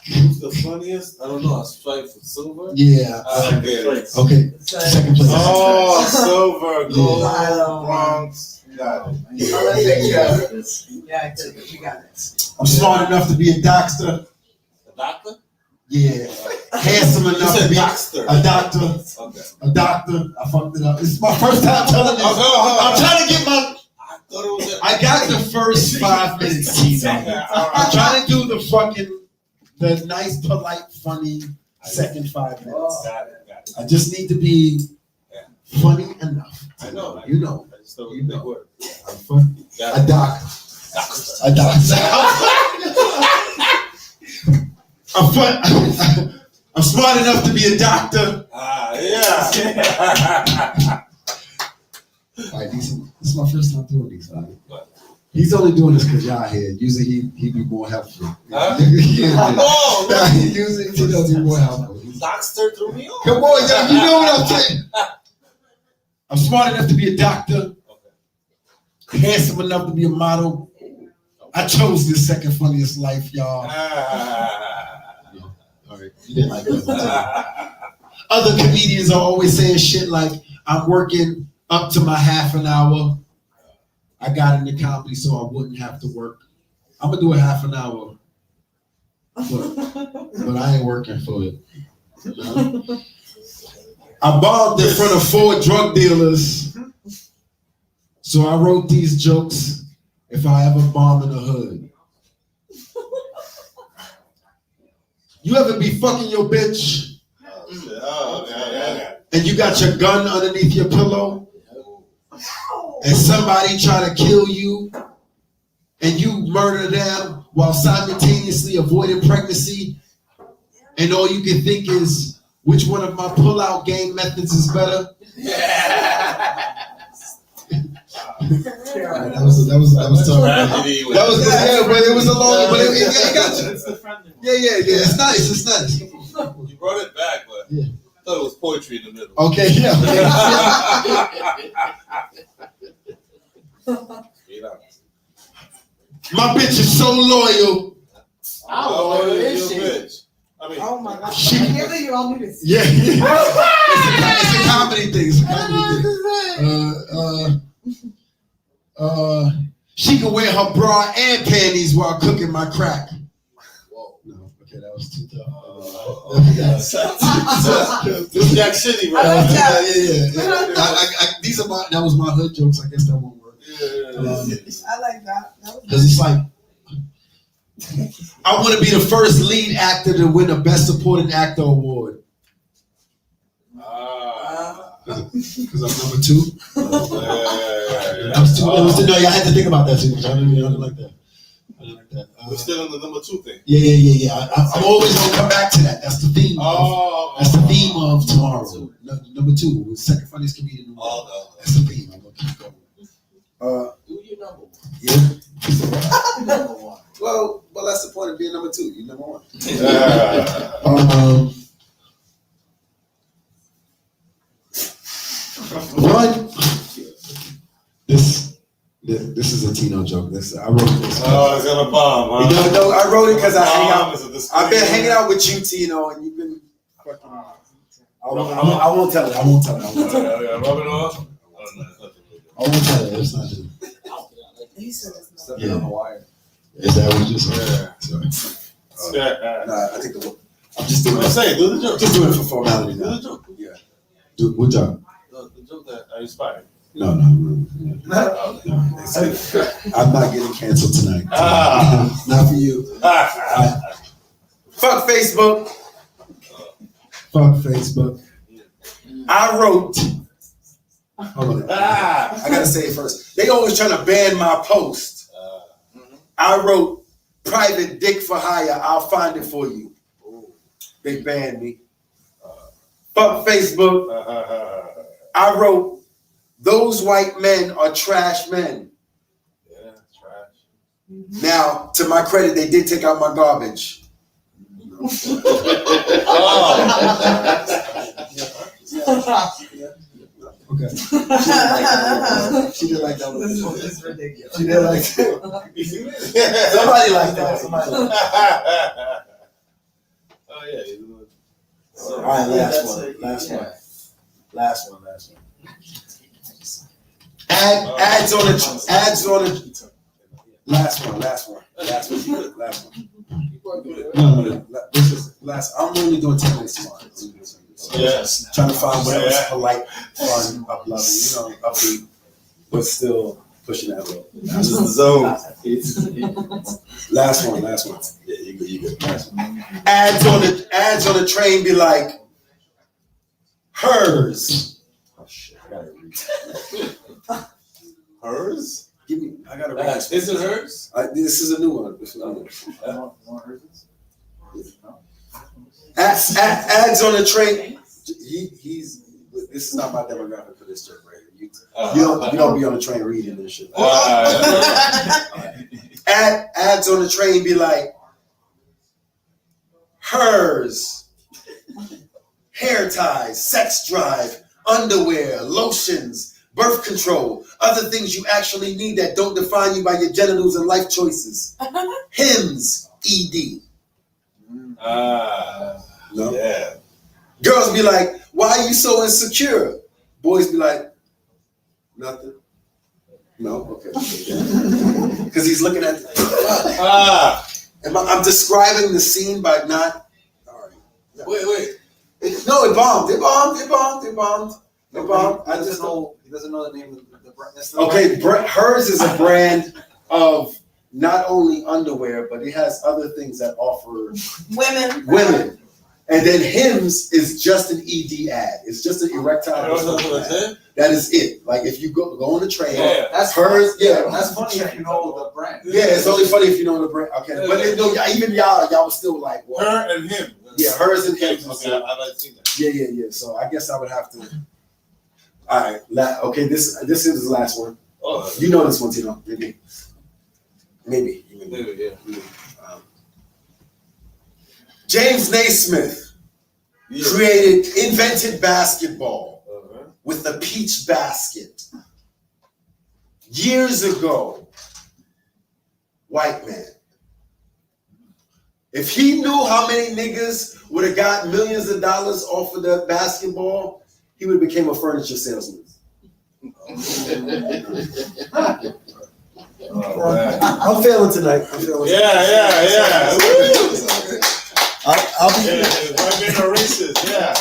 Who's the funniest? I don't know. I strike for silver. Yeah. Okay. Second place. Oh, silver, gold, Wow. bronze. Got it. Yeah, we got it. I'm smart enough to be a doctor. A doctor? Yeah. Handsome You enough to said be doctor. a doctor. Okay. A doctor. I fucked it up. It's my first time telling this. I'm trying to get my. I thought it was. I got the first 5 minutes, Tino. I'm trying to do the nice, polite, funny second 5 minutes. Got it. I just need to be funny enough. I know. You know. I just thought it was a big word. I'm funny. A doctor. A doctor. I'm smart enough to be a doctor. Yeah. All right, this is my first time doing these. Right? He's only doing this because y'all here. Usually he'd be more helpful. Huh? Usually he does be more helpful. Doctor threw me off. Come on, y'all, you know what I'm saying. I'm smart enough to be a doctor. Handsome enough to be a model. I chose this second funniest life, y'all. All right, you didn't like that. Other comedians are always saying shit like, I'm working up to my half an hour. I got into comedy so I wouldn't have to work. I'm gonna do a half an hour, but I ain't working for it. You know? I bombed in front of 4 drug dealers, so I wrote these jokes if I ever bomb in the hood. You ever be fucking your bitch and you got your gun underneath your pillow and somebody try to kill you and you murder them while simultaneously avoiding pregnancy and all you can think is which one of my pull-out game methods is better? That was tough. That was but it was a long, but it got you. Yeah. It's nice. You brought it back, but yeah. I thought it was poetry in the middle. Okay, yeah. My bitch is so loyal. How loyal is she? Bitch. I mean, Oh my gosh. I can't believe you all knew this. Yeah. It's a comedy thing. She can wear her bra and panties while cooking my crack. Whoa. No, okay, that was too tough. This is Jack City, right? Yeah. These are that was my hood jokes. I guess that won't work. I like that. Because it's like, I want to be the first lead actor to win a Best Supporting Actor award. Because I'm number 2. No, I had to think about that too. I didn't like that. We're still on the number 2 thing. Yeah. I'm always gonna come back to that. That's the theme. That's the theme of tomorrow. Number 2, second funniest comedian in the world. That's the theme. I'm gonna keep going. Do your number 1. Yeah. Number 1. Well, that's the point of being number 2. You're number 1. One. This is a Tino joke. I wrote this. Oh, it's gonna bomb, huh? No, I wrote it because I hang out. I've been hanging out with you, Tino, and you've been. I won't tell it. Rub it off. I won't tell it. It's not true. He said it's not. Yeah. Is that what you said? Sorry. Nah, I think I'm just doing it. Do the joke. Just doing it for formality now. Do the joke. Yeah. What joke? The joke that I inspired. No. I'm not getting canceled tonight. Not for you. Fuck Facebook. Fuck Facebook. I wrote. Hold on. I gotta say it first. They always trying to ban my post. I wrote private dick for hire. I'll find it for you. They banned me. Fuck Facebook. I wrote, those white men are trash men. Yeah, trash. Now, to my credit, they did take out my garbage. Okay. She didn't like that one. This is ridiculous. She didn't like that. Somebody like that. All right, last one. Ads on the last one. No, this is last. I'm only doing 10 minutes tomorrow. Yes. Trying to find whatever's polite, fun, up-loving, upbeat, but still pushing that road. This is the zone. Last one. Yeah, you good. Last one. Ads on the train be like, hers. Oh shit, I gotta read. Hers? Give me, I gotta read. This is hers? This is a new one. Ads on the train. He's. This is not my demographic for this trip, right? You don't be on the train reading this shit. Ads on the train be like, hers, hair ties, sex drive, underwear, lotions, birth control, other things you actually need that don't define you by your genitals and life choices. Hims, ED. No? Yeah. Girls be like, why are you so insecure? Boys be like, nothing. No? Okay. Because he's looking at I'm describing the scene by not. All right. Wait. No, it bombed. It bombed. I just know he doesn't know the name of the brand. Okay, hers is a brand of not only underwear, but it has other things that offer women. And then Hims is just an ED ad. It's just an erectile dysfunction ad. That is it. Like if you go on the train, that's hers. Yeah, that's funny if you know the brand. Yeah, it's only funny if you know the brand. Okay, but even y'all was still like, well, her and him. Yeah, hers and Hims. Okay, I've seen that. Yeah. So I guess I would have to. All right. Okay, this is the last one. Oh, you know this one, Tino? Maybe. Yeah. James Naismith invented basketball with a peach basket. Years ago, white man. If he knew how many niggas would have got millions of dollars off of the basketball, he would have became a furniture salesman. I'm failing tonight. Yeah. I'll be being a racist. Yeah.